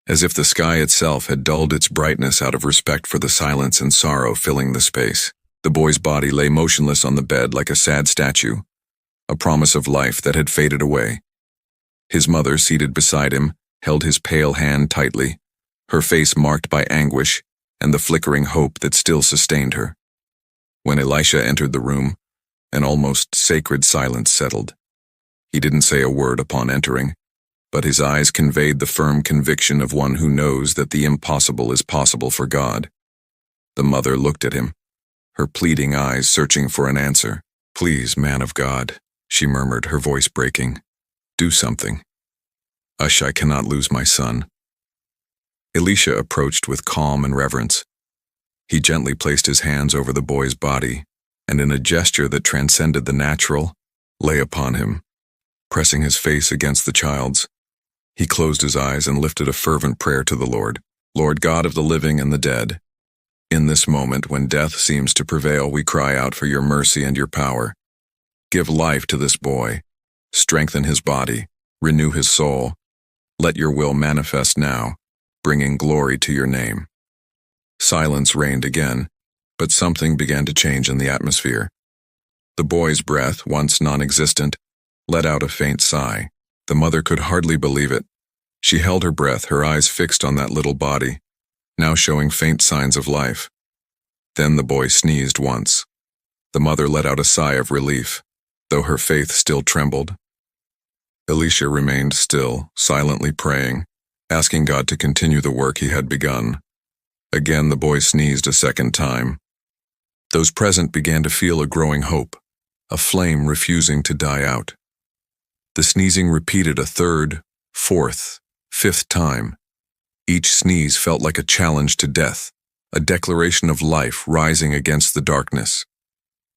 as if the sky itself had dulled its brightness out of respect for the silence and sorrow filling the space. The boy's body lay motionless on the bed like a sad statue, a promise of life that had faded away. His mother, seated beside him, held his pale hand tightly, her face marked by anguish and the flickering hope that still sustained her. When Elisha entered the room, an almost sacred silence settled. He didn't say a word upon entering, but his eyes conveyed the firm conviction of one who knows that the impossible is possible for God. The mother looked at him, her pleading eyes searching for an answer. "Please, man of God," she murmured, her voice breaking. "Do something. I cannot lose my son." Elisha approached with calm and reverence. He gently placed his hands over the boy's body, and in a gesture that transcended the natural, lay upon him, pressing his face against the child's. He closed his eyes and lifted a fervent prayer to the Lord. "Lord God of the living and the dead, in this moment when death seems to prevail, we cry out for your mercy and your power. Give life to this boy, strengthen his body, renew his soul. Let your will manifest now, bringing glory to your name." Silence reigned again, but something began to change in the atmosphere. The boy's breath, once non-existent, let out a faint sigh. The mother could hardly believe it. She held her breath, her eyes fixed on that little body, now showing faint signs of life. Then the boy sneezed once. The mother let out a sigh of relief, though her faith still trembled. Elisha remained still, silently praying, asking God to continue the work he had begun. Again the boy sneezed a second time. Those present began to feel a growing hope, a flame refusing to die out. The sneezing repeated a third, fourth, fifth time. Each sneeze felt like a challenge to death, a declaration of life rising against the darkness.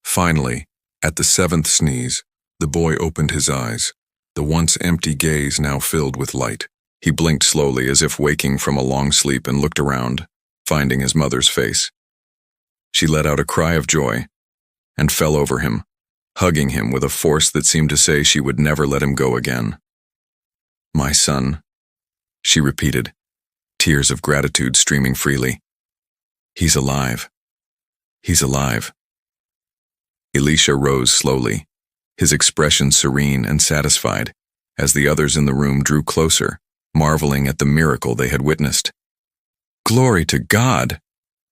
Finally, at the seventh sneeze, the boy opened his eyes, the once empty gaze now filled with light. He blinked slowly as if waking from a long sleep and looked around, finding his mother's face. She let out a cry of joy and fell over him, hugging him with a force that seemed to say she would never let him go again. "My son," she repeated, tears of gratitude streaming freely. "He's alive. He's alive." Elisha rose slowly, his expression serene and satisfied, as the others in the room drew closer, marveling at the miracle they had witnessed. "Glory to God!"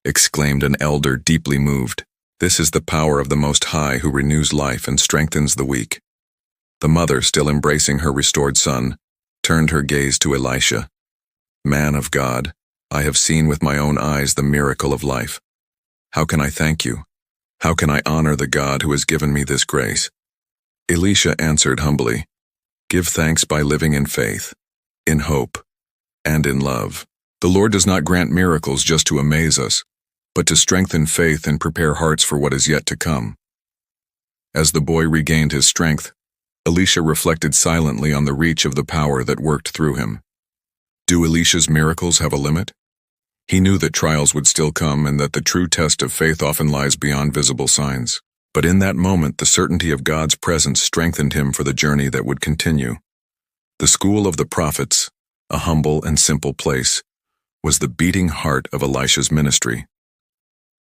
exclaimed an elder, deeply moved. "This is the power of the Most High who renews life and strengthens the weak." The mother, still embracing her restored son, turned her gaze to Elisha. "Man of God, I have seen with my own eyes the miracle of life. How can I thank you? How can I honor the God who has given me this grace?" Elisha answered humbly, "Give thanks by living in faith, in hope, and in love. The Lord does not grant miracles just to amaze us, but to strengthen faith and prepare hearts for what is yet to come." As the boy regained his strength, Elisha reflected silently on the reach of the power that worked through him. Do Elisha's miracles have a limit? He knew that trials would still come and that the true test of faith often lies beyond visible signs. But in that moment, the certainty of God's presence strengthened him for the journey that would continue. The school of the prophets, a humble and simple place, was the beating heart of Elisha's ministry.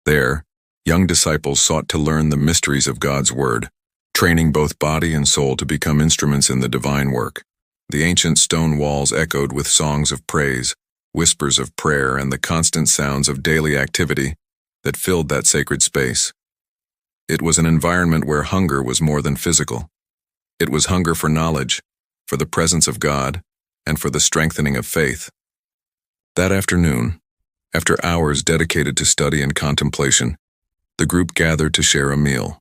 There, young disciples sought to learn the mysteries of God's word, training both body and soul to become instruments in the divine work. The ancient stone walls echoed with songs of praise, whispers of prayer, and the constant sounds of daily activity that filled that sacred space. It was an environment where hunger was more than physical. It was hunger for knowledge, for the presence of God, and for the strengthening of faith. That afternoon, after hours dedicated to study and contemplation, the group gathered to share a meal.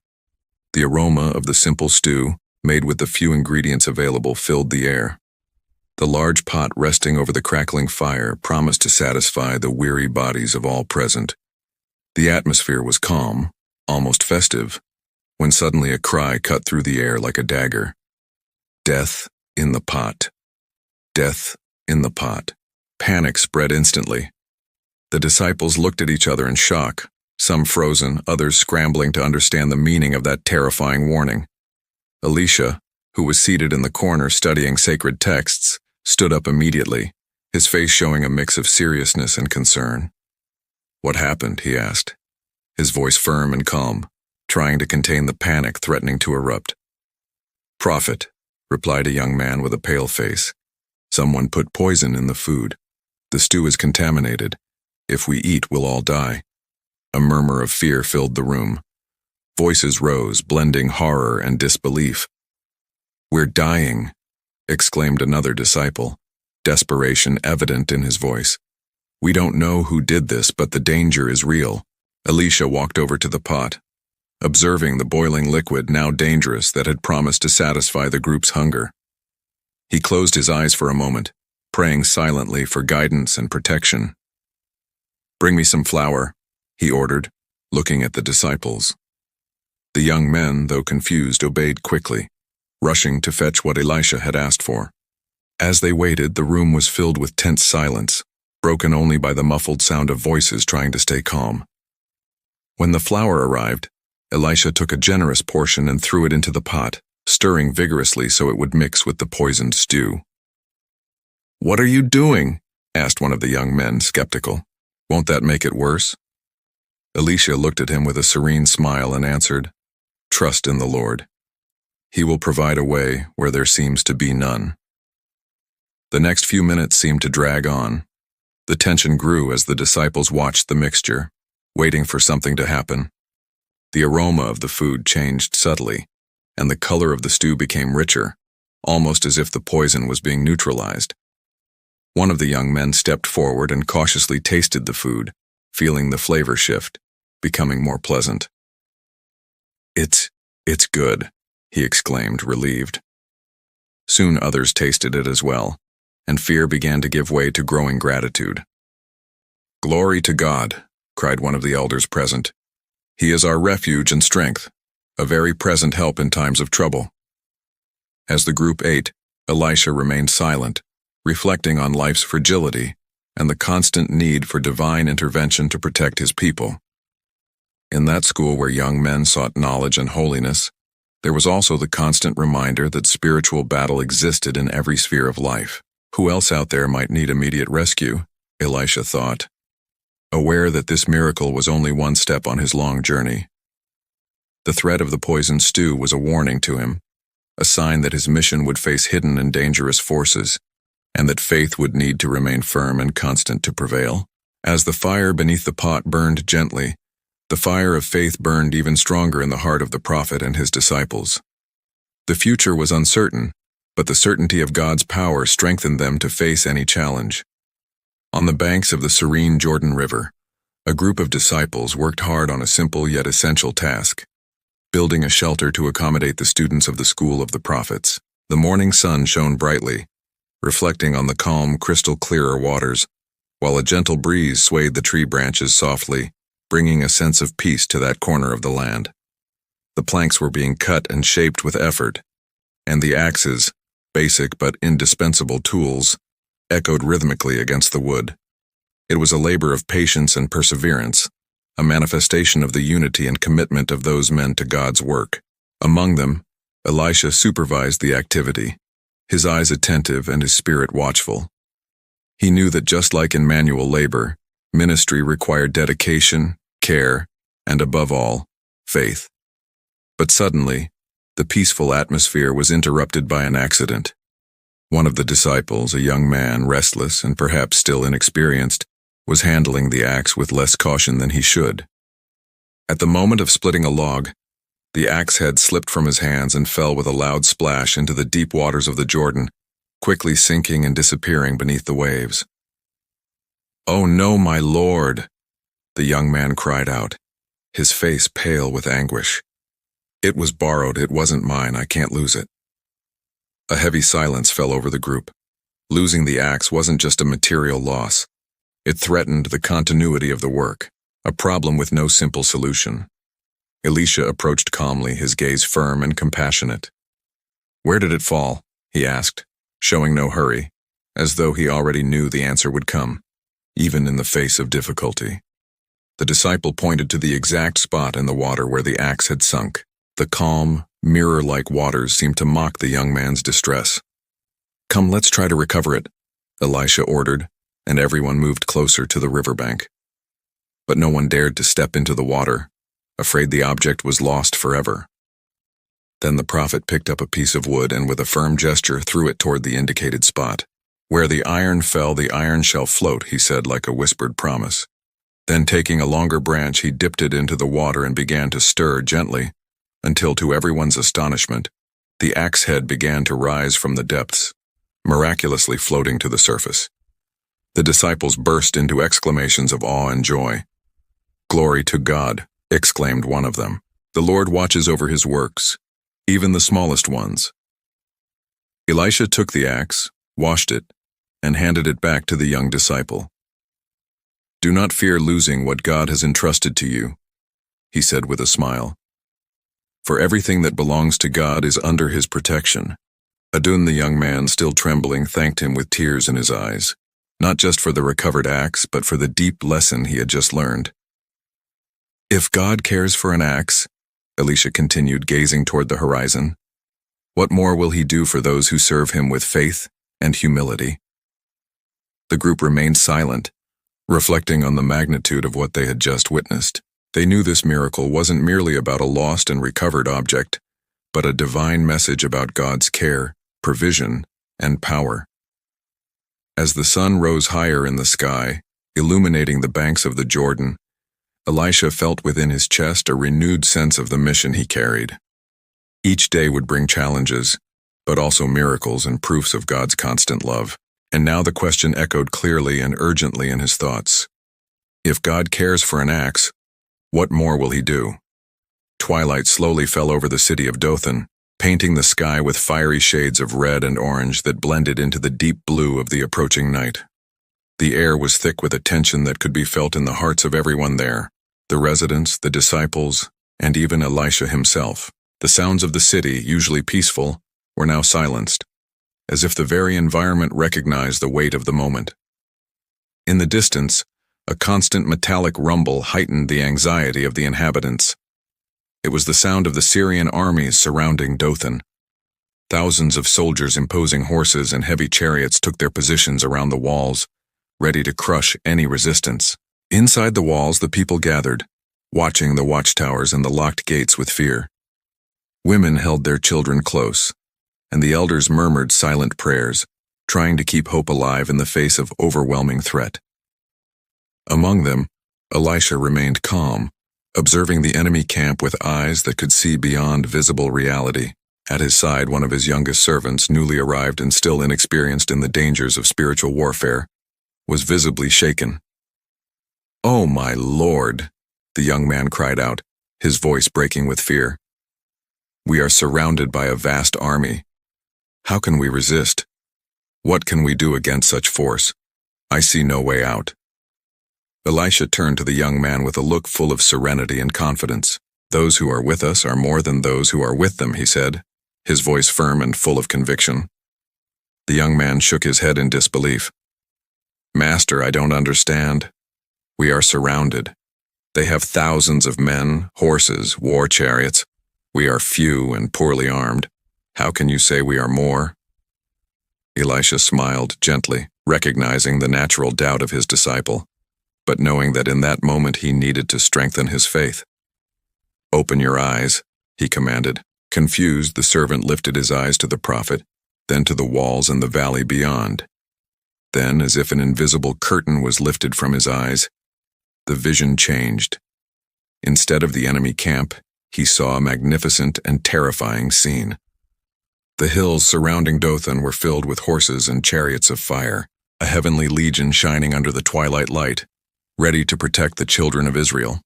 The aroma of the simple stew, made with the few ingredients available, filled the air. The large pot resting over the crackling fire promised to satisfy the weary bodies of all present. The atmosphere was calm, almost festive, when suddenly a cry cut through the air like a dagger. Death in the pot. Death in the pot. Panic spread instantly. The disciples looked at each other in shock, some frozen, others scrambling to understand the meaning of that terrifying warning. Elisha, who was seated in the corner studying sacred texts, stood up immediately, his face showing a mix of seriousness and concern. "What happened?" he asked, his voice firm and calm, trying to contain the panic threatening to erupt. "Prophet," replied a young man with a pale face. "Someone put poison in the food. The stew is contaminated. If we eat, we'll all die." A murmur of fear filled the room. Voices rose, blending horror and disbelief. "We're dying," exclaimed another disciple, desperation evident in his voice. "We don't know who did this, but the danger is real." Elisha walked over to the pot, observing the boiling liquid, now dangerous, that had promised to satisfy the group's hunger. He closed his eyes for a moment, praying silently for guidance and protection. "Bring me some flour," he ordered, looking at the disciples. The young men, though confused, obeyed quickly, rushing to fetch what Elisha had asked for. As they waited, the room was filled with tense silence, broken only by the muffled sound of voices trying to stay calm. When the flour arrived, Elisha took a generous portion and threw it into the pot, stirring vigorously so it would mix with the poisoned stew. "What are you doing?" asked one of the young men, skeptical. "Won't that make it worse?" Elisha looked at him with a serene smile and answered, "Trust in the Lord. He will provide a way where there seems to be none." The next few minutes seemed to drag on. The tension grew as the disciples watched the mixture, waiting for something to happen. The aroma of the food changed subtly, and the color of the stew became richer, almost as if the poison was being neutralized. One of the young men stepped forward and cautiously tasted the food, feeling the flavor shift, becoming more pleasant. It's good," he exclaimed, relieved. Soon others tasted it as well, and fear began to give way to growing gratitude. "Glory to God," cried one of the elders present. "He is our refuge and strength, a very present help in times of trouble." As the group ate, Elisha remained silent, reflecting on life's fragility and the constant need for divine intervention to protect his people. In that school where young men sought knowledge and holiness, there was also the constant reminder that spiritual battle existed in every sphere of life. Who else out there might need immediate rescue, Elisha thought, aware that this miracle was only one step on his long journey. The threat of the poisoned stew was a warning to him, a sign that his mission would face hidden and dangerous forces, and that faith would need to remain firm and constant to prevail. As the fire beneath the pot burned gently, the fire of faith burned even stronger in the heart of the prophet and his disciples. The future was uncertain, but the certainty of God's power strengthened them to face any challenge. On the banks of the serene Jordan River, a group of disciples worked hard on a simple yet essential task, building a shelter to accommodate the students of the school of the prophets. The morning sun shone brightly, reflecting on the calm, crystal-clear waters, while a gentle breeze swayed the tree branches softly, bringing a sense of peace to that corner of the land. The planks were being cut and shaped with effort, and the axes, basic but indispensable tools, echoed rhythmically against the wood. It was a labor of patience and perseverance, a manifestation of the unity and commitment of those men to God's work. Among them, Elisha supervised the activity, his eyes attentive and his spirit watchful. He knew that just like in manual labor, ministry required dedication, care, and above all, faith. But suddenly, the peaceful atmosphere was interrupted by an accident. One of the disciples, a young man, restless and perhaps still inexperienced, was handling the axe with less caution than he should. At the moment of splitting a log, the axe head slipped from his hands and fell with a loud splash into the deep waters of the Jordan, quickly sinking and disappearing beneath the waves. "Oh no, my Lord!" the young man cried out, his face pale with anguish. It was borrowed, it wasn't mine, I can't lose it. A heavy silence fell over the group. Losing the axe wasn't just a material loss. It threatened the continuity of the work, a problem with no simple solution. Elisha approached calmly, his gaze firm and compassionate. "Where did it fall?" he asked, showing no hurry, as though he already knew the answer would come, even in the face of difficulty. The disciple pointed to the exact spot in the water where the axe had sunk. The calm, mirror-like waters seemed to mock the young man's distress. "Come, let's try to recover it," Elisha ordered, and everyone moved closer to the riverbank. But no one dared to step into the water, afraid the object was lost forever. Then the prophet picked up a piece of wood and with a firm gesture threw it toward the indicated spot. "Where the iron fell, the iron shall float," he said like a whispered promise. Then taking a longer branch, he dipped it into the water and began to stir gently, until to everyone's astonishment, the axe head began to rise from the depths, miraculously floating to the surface. The disciples burst into exclamations of awe and joy. "Glory to God," exclaimed one of them. "The Lord watches over his works, even the smallest ones." Elisha took the axe, washed it, and handed it back to the young disciple. "Do not fear losing what God has entrusted to you," he said with a smile. "For everything that belongs to God is under his protection." Adun, the young man, still trembling, thanked him with tears in his eyes, not just for the recovered axe, but for the deep lesson he had just learned. "If God cares for an axe," Elisha continued, gazing toward the horizon, "what more will he do for those who serve him with faith and humility?" The group remained silent, reflecting on the magnitude of what they had just witnessed. They knew this miracle wasn't merely about a lost and recovered object, but a divine message about God's care, provision, and power. As the sun rose higher in the sky, illuminating the banks of the Jordan, Elisha felt within his chest a renewed sense of the mission he carried. Each day would bring challenges, but also miracles and proofs of God's constant love. And now the question echoed clearly and urgently in his thoughts. If God cares for an axe, what more will he do? Twilight slowly fell over the city of Dothan, painting the sky with fiery shades of red and orange that blended into the deep blue of the approaching night. The air was thick with a tension that could be felt in the hearts of everyone there, the residents, the disciples, and even Elisha himself. The sounds of the city, usually peaceful, were now silenced, as if the very environment recognized the weight of the moment. In the distance, a constant metallic rumble heightened the anxiety of the inhabitants. It was the sound of the Syrian armies surrounding Dothan. Thousands of soldiers imposing horses and heavy chariots took their positions around the walls, ready to crush any resistance. Inside the walls, the people gathered, watching the watchtowers and the locked gates with fear. Women held their children close, and the elders murmured silent prayers, trying to keep hope alive in the face of overwhelming threat. Among them, Elisha remained calm, observing the enemy camp with eyes that could see beyond visible reality. At his side, one of his youngest servants, newly arrived and still inexperienced in the dangers of spiritual warfare, was visibly shaken. "Oh, my Lord," the young man cried out, his voice breaking with fear. "We are surrounded by a vast army. How can we resist? What can we do against such force? I see no way out." Elisha turned to the young man with a look full of serenity and confidence. "Those who are with us are more than those who are with them," he said, his voice firm and full of conviction. The young man shook his head in disbelief. "Master, I don't understand. We are surrounded. They have thousands of men, horses, war chariots. We are few and poorly armed. How can you say we are more?" Elisha smiled gently, recognizing the natural doubt of his disciple, but knowing that in that moment he needed to strengthen his faith. "Open your eyes," he commanded. Confused, the servant lifted his eyes to the prophet, then to the walls and the valley beyond. Then, as if an invisible curtain was lifted from his eyes, the vision changed. Instead of the enemy camp, he saw a magnificent and terrifying scene. The hills surrounding Dothan were filled with horses and chariots of fire, a heavenly legion shining under the twilight light, ready to protect the children of Israel.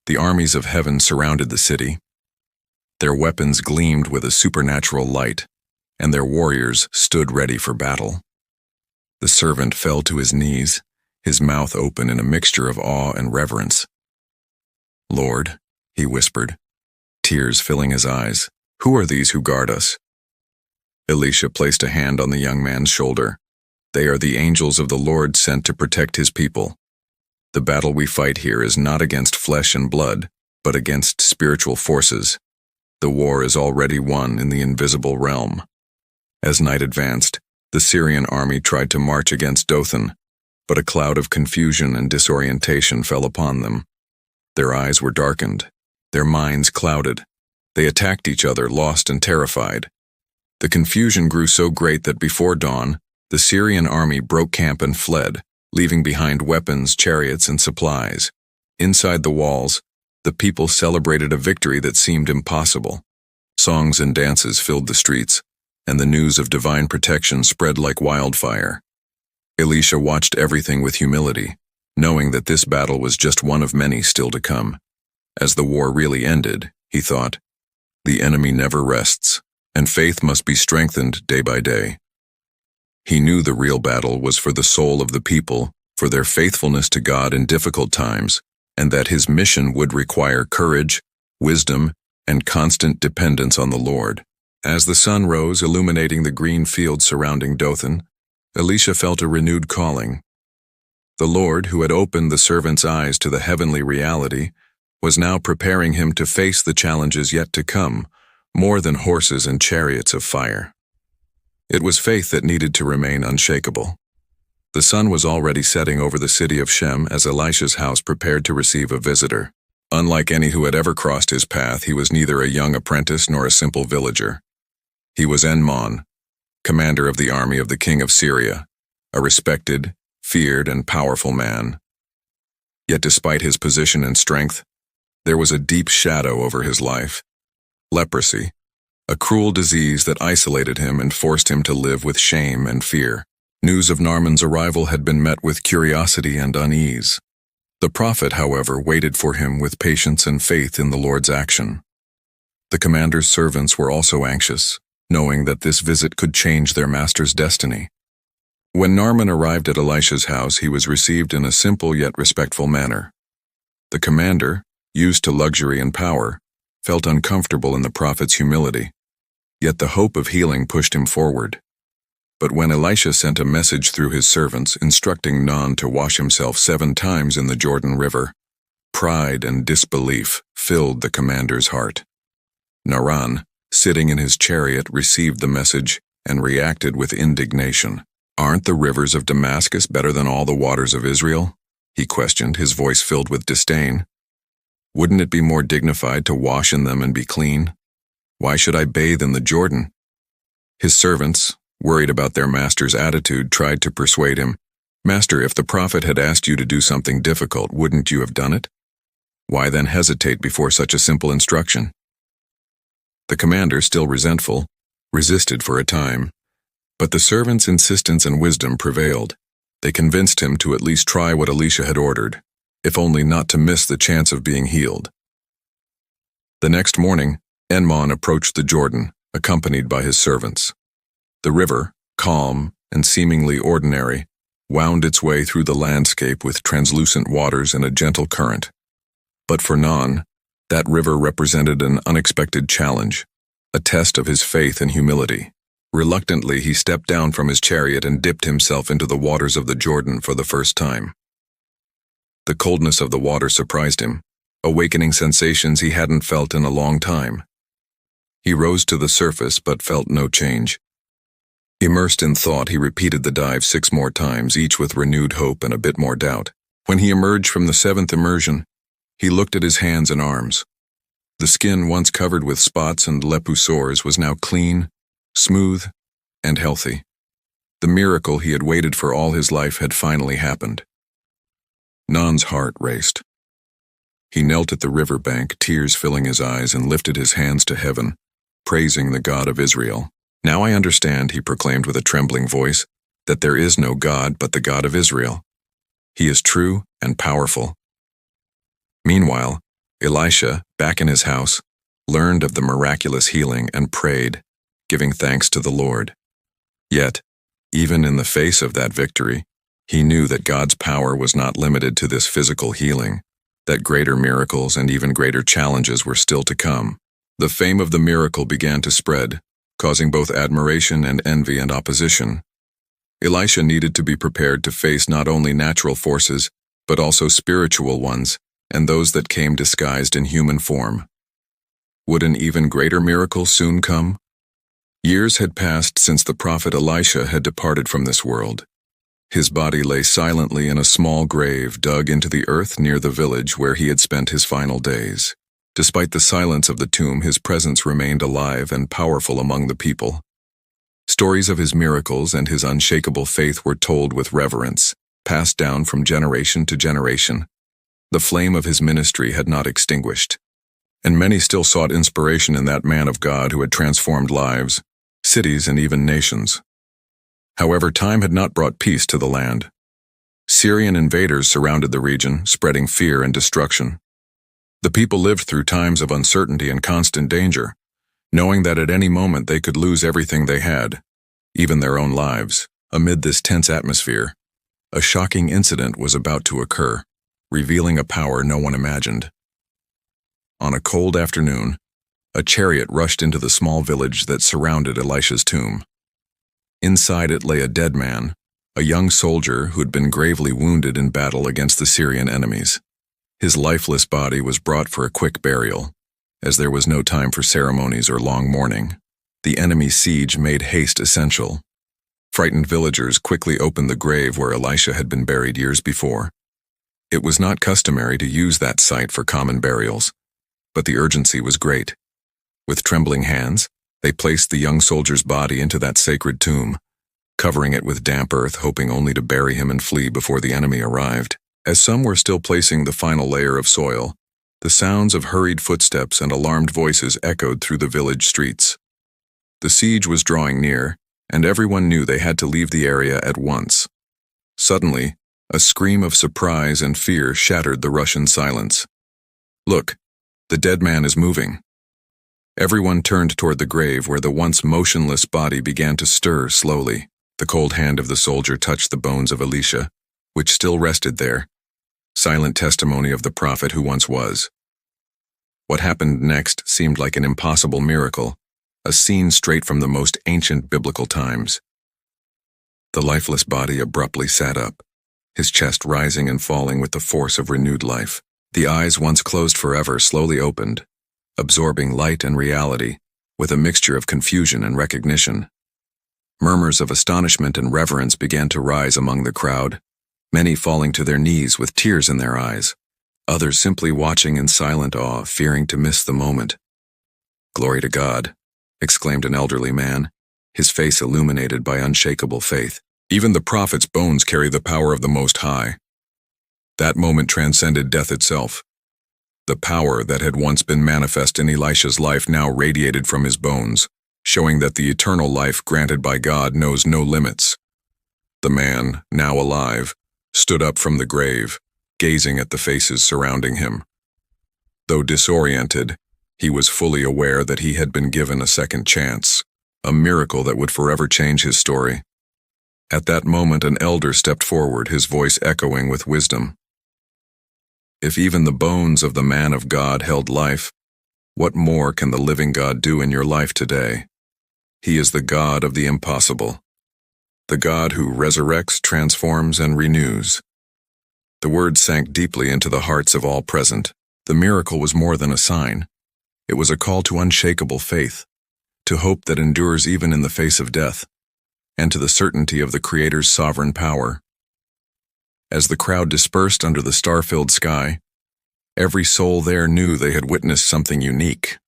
The armies of heaven surrounded the city, Their weapons gleamed with a supernatural light, and their warriors stood ready for battle. The servant fell to his knees, his mouth open in a mixture of awe and reverence. "Lord," he whispered, tears filling his eyes, "who are these who guard us?" Elisha placed a hand on the young man's shoulder. "They are the angels of the Lord sent to protect his people. The battle we fight here is not against flesh and blood, but against spiritual forces. The war is already won in the invisible realm." As night advanced, the Syrian army tried to march against Dothan, but a cloud of confusion and disorientation fell upon them. Their eyes were darkened, their minds clouded. They attacked each other, lost and terrified. The confusion grew so great that before dawn, the Syrian army broke camp and fled, leaving behind weapons, chariots, and supplies. Inside the walls, the people celebrated a victory that seemed impossible. Songs and dances filled the streets, and the news of divine protection spread like wildfire. Elisha watched everything with humility, knowing that this battle was just one of many still to come. As the war really ended, he thought, the enemy never rests, and faith must be strengthened day by day. He knew the real battle was for the soul of the people, for their faithfulness to God in difficult times, and that his mission would require courage, wisdom, and constant dependence on the Lord. As the sun rose, illuminating the green fields surrounding Dothan, Elisha felt a renewed calling. The Lord, who had opened the servant's eyes to the heavenly reality, was now preparing him to face the challenges yet to come, more than horses and chariots of fire. It was faith that needed to remain unshakable. The sun was already setting over the city of Shem as Elisha's house prepared to receive a visitor. Unlike any who had ever crossed his path, he was neither a young apprentice nor a simple villager. He was Enmon, commander of the army of the king of Syria, a respected, feared, and powerful man. Yet despite his position and strength, there was a deep shadow over his life. Leprosy, a cruel disease that isolated him and forced him to live with shame and fear. News of Naaman's arrival had been met with curiosity and unease. The prophet, however, waited for him with patience and faith in the Lord's action. The commander's servants were also anxious, knowing that this visit could change their master's destiny. When Naaman arrived at Elisha's house, he was received in a simple yet respectful manner. The commander, used to luxury and power, felt uncomfortable in the prophet's humility, yet the hope of healing pushed him forward. But when Elisha sent a message through his servants instructing Naaman to wash himself 7 times in the Jordan River, pride and disbelief filled the commander's heart. Naaman, sitting in his chariot, received the message and reacted with indignation. "Aren't the rivers of Damascus better than all the waters of Israel?" he questioned, his voice filled with disdain. "Wouldn't it be more dignified to wash in them and be clean? Why should I bathe in the Jordan?" His servants, worried about their master's attitude, tried to persuade him, "Master, if the prophet had asked you to do something difficult, wouldn't you have done it? Why then hesitate before such a simple instruction?" The commander, still resentful, resisted for a time, but the servant's insistence and wisdom prevailed. They convinced him to at least try what Elisha had ordered, if only not to miss the chance of being healed. The next morning, Enmon approached the Jordan, accompanied by his servants. The river, calm and seemingly ordinary, wound its way through the landscape with translucent waters and a gentle current. But for Naaman, that river represented an unexpected challenge, a test of his faith and humility. Reluctantly, he stepped down from his chariot and dipped himself into the waters of the Jordan for the first time. The coldness of the water surprised him, awakening sensations he hadn't felt in a long time. He rose to the surface but felt no change. Immersed in thought, he repeated the dive 6 more times, each with renewed hope and a bit more doubt. When he emerged from the 7th immersion, he looked at his hands and arms. The skin, once covered with spots and lepu sores, was now clean, smooth, and healthy. The miracle he had waited for all his life had finally happened. Naaman's heart raced. He knelt at the river bank, tears filling his eyes, and lifted his hands to heaven, praising the God of Israel. "Now I understand," he proclaimed with a trembling voice, "that there is no God but the God of Israel. He is true and powerful." Meanwhile, Elisha, back in his house, learned of the miraculous healing, and prayed, giving thanks to the Lord. Yet, even in the face of that victory, he knew that God's power was not limited to this physical healing, that greater miracles and even greater challenges were still to come. The fame of the miracle began to spread, causing both admiration and envy and opposition. Elisha needed to be prepared to face not only natural forces, but also spiritual ones, and those that came disguised in human form. Would an even greater miracle soon come? Years had passed since the prophet Elisha had departed from this world. His body lay silently in a small grave dug into the earth near the village where he had spent his final days. Despite the silence of the tomb, his presence remained alive and powerful among the people. Stories of his miracles and his unshakable faith were told with reverence, passed down from generation to generation. The flame of his ministry had not extinguished, and many still sought inspiration in that man of God who had transformed lives, cities, and even nations. However, time had not brought peace to the land. Syrian invaders surrounded the region, spreading fear and destruction. The people lived through times of uncertainty and constant danger, knowing that at any moment they could lose everything they had, even their own lives. Amid this tense atmosphere, a shocking incident was about to occur, revealing a power no one imagined. On a cold afternoon, a chariot rushed into the small village that surrounded Elisha's tomb. Inside it lay a dead man, a young soldier who had been gravely wounded in battle against the Syrian enemies. His lifeless body was brought for a quick burial, as there was no time for ceremonies or long mourning. The enemy's siege made haste essential. Frightened villagers quickly opened the grave where Elisha had been buried years before. It was not customary to use that site for common burials, but the urgency was great. With trembling hands, they placed the young soldier's body into that sacred tomb, covering it with damp earth, hoping only to bury him and flee before the enemy arrived. As some were still placing the final layer of soil, the sounds of hurried footsteps and alarmed voices echoed through the village streets. The siege was drawing near, and everyone knew they had to leave the area at once. Suddenly, a scream of surprise and fear shattered the Russian silence. "Look, the dead man is moving." Everyone turned toward the grave where the once motionless body began to stir slowly. The cold hand of the soldier touched the bones of Elisha, which still rested there, silent testimony of the prophet who once was. What happened next seemed like an impossible miracle, a scene straight from the most ancient biblical times. The lifeless body abruptly sat up, his chest rising and falling with the force of renewed life. The eyes, once closed forever, slowly opened, absorbing light and reality, with a mixture of confusion and recognition. Murmurs of astonishment and reverence began to rise among the crowd, many falling to their knees with tears in their eyes, others simply watching in silent awe, fearing to miss the moment. "Glory to God," exclaimed an elderly man, his face illuminated by unshakable faith. "Even the prophet's bones carry the power of the Most High." That moment transcended death itself. The power that had once been manifest in Elisha's life now radiated from his bones, showing that the eternal life granted by God knows no limits. The man, now alive, stood up from the grave, gazing at the faces surrounding him. Though disoriented, he was fully aware that he had been given a second chance, a miracle that would forever change his story. At that moment, an elder stepped forward, his voice echoing with wisdom. "If even the bones of the man of God held life, what more can the living God do in your life today? He is the God of the impossible, the God who resurrects, transforms, and renews." The words sank deeply into the hearts of all present. The miracle was more than a sign. It was a call to unshakable faith, to hope that endures even in the face of death, and to the certainty of the Creator's sovereign power. As the crowd dispersed under the star-filled sky, every soul there knew they had witnessed something unique,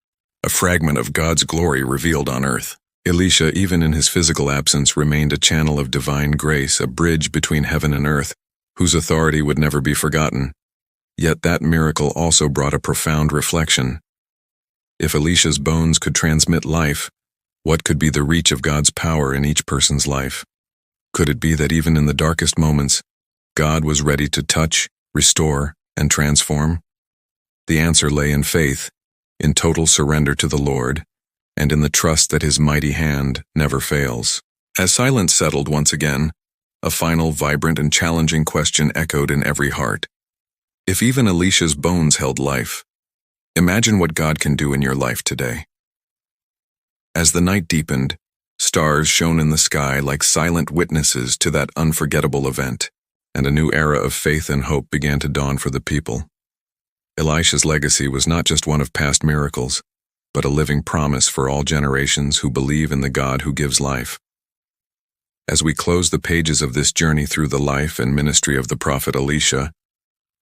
a fragment of God's glory revealed on earth. Elisha, even in his physical absence, remained a channel of divine grace, a bridge between heaven and earth, whose authority would never be forgotten. Yet that miracle also brought a profound reflection. If Elisha's bones could transmit life, what could be the reach of God's power in each person's life? Could it be that even in the darkest moments, God was ready to touch, restore, and transform? The answer lay in faith, in total surrender to the Lord, and in the trust that his mighty hand never fails. As silence settled once again, a final, vibrant, and challenging question echoed in every heart. If even Elisha's bones held life, imagine what God can do in your life today. As the night deepened, stars shone in the sky like silent witnesses to that unforgettable event, and a new era of faith and hope began to dawn for the people. Elisha's legacy was not just one of past miracles, but a living promise for all generations who believe in the God who gives life. As we close the pages of this journey through the life and ministry of the prophet Elisha,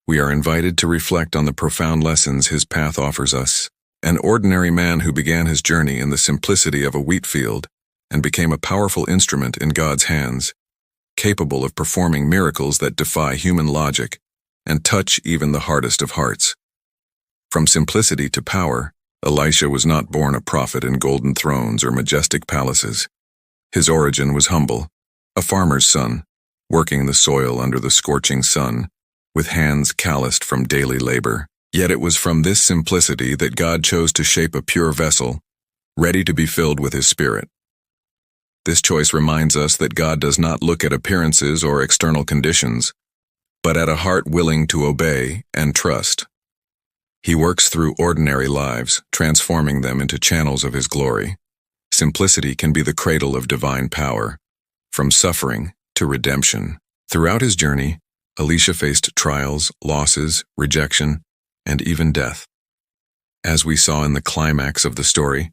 we are invited to reflect on the profound lessons his path offers us. An ordinary man who began his journey in the simplicity of a wheat field and became a powerful instrument in God's hands, capable of performing miracles that defy human logic and touch even the hardest of hearts. From simplicity to power, Elisha was not born a prophet in golden thrones or majestic palaces. His origin was humble, a farmer's son, working the soil under the scorching sun, with hands calloused from daily labor. Yet it was from this simplicity that God chose to shape a pure vessel, ready to be filled with his Spirit. This choice reminds us that God does not look at appearances or external conditions, but at a heart willing to obey and trust. He works through ordinary lives, transforming them into channels of his glory. Simplicity can be the cradle of divine power, from suffering to redemption. Throughout his journey, Elisha faced trials, losses, rejection, and even death. As we saw in the climax of the story,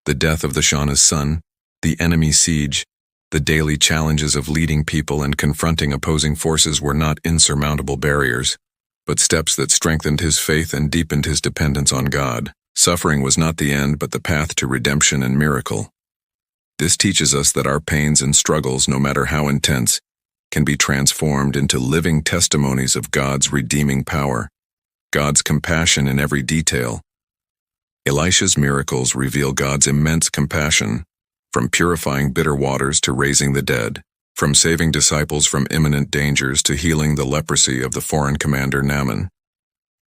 the death of the Shauna's son, the enemy siege, the daily challenges of leading people and confronting opposing forces were not insurmountable barriers, but steps that strengthened his faith and deepened his dependence on God. Suffering was not the end, but the path to redemption and miracle. This teaches us that our pains and struggles, no matter how intense, can be transformed into living testimonies of God's redeeming power, God's compassion in every detail. Elisha's miracles reveal God's immense compassion, from purifying bitter waters to raising the dead, from saving disciples from imminent dangers to healing the leprosy of the foreign commander Naaman.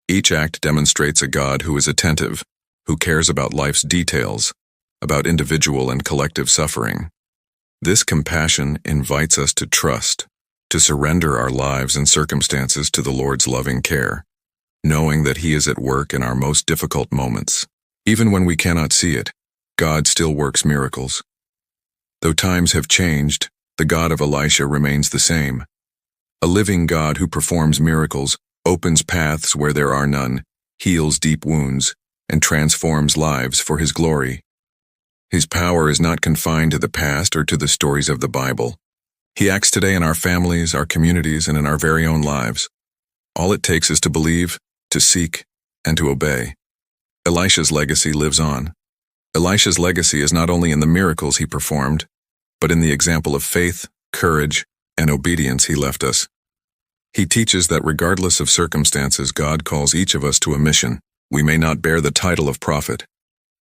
Each act demonstrates a God who is attentive, who cares about life's details, about individual and collective suffering. This compassion invites us to trust, to surrender our lives and circumstances to the Lord's loving care, knowing that he is at work in our most difficult moments. Even when we cannot see it, God still works miracles. Though times have changed, the God of Elisha remains the same. A living God who performs miracles, opens paths where there are none, heals deep wounds, and transforms lives for his glory. His power is not confined to the past or to the stories of the Bible. He acts today in our families, our communities, and in our very own lives. All it takes is to believe, to seek, and to obey. Elisha's legacy lives on. Elisha's legacy is not only in the miracles he performed, but in the example of faith, courage, and obedience he left us. He teaches that regardless of circumstances, God calls each of us to a mission. We may not bear the title of prophet,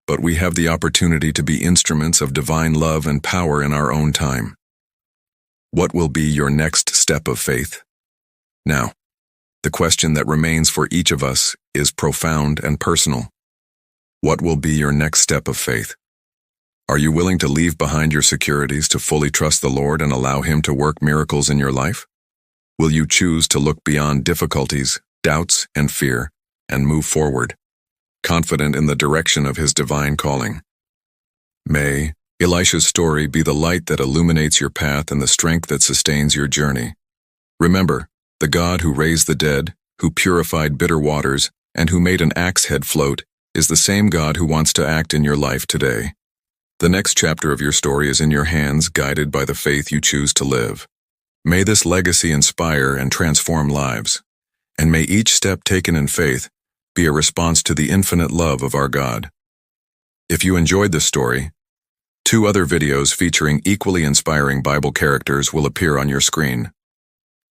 but we have the opportunity to be instruments of divine love and power in our own time. What will be your next step of faith? Now, the question that remains for each of us is profound and personal. What will be your next step of faith? Are you willing to leave behind your securities to fully trust the Lord and allow him to work miracles in your life? Will you choose to look beyond difficulties, doubts, and fear, and move forward, confident in the direction of his divine calling? May Elisha's story be the light that illuminates your path and the strength that sustains your journey. Remember, the God who raised the dead, who purified bitter waters, and who made an axe head float, is the same God who wants to act in your life today. The next chapter of your story is in your hands, guided by the faith you choose to live. May this legacy inspire and transform lives, and may each step taken in faith be a response to the infinite love of our God. If you enjoyed this story, 2 other videos featuring equally inspiring Bible characters will appear on your screen.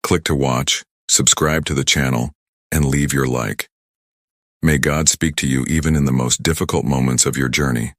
Click to watch, subscribe to the channel, and leave your like. May God speak to you even in the most difficult moments of your journey.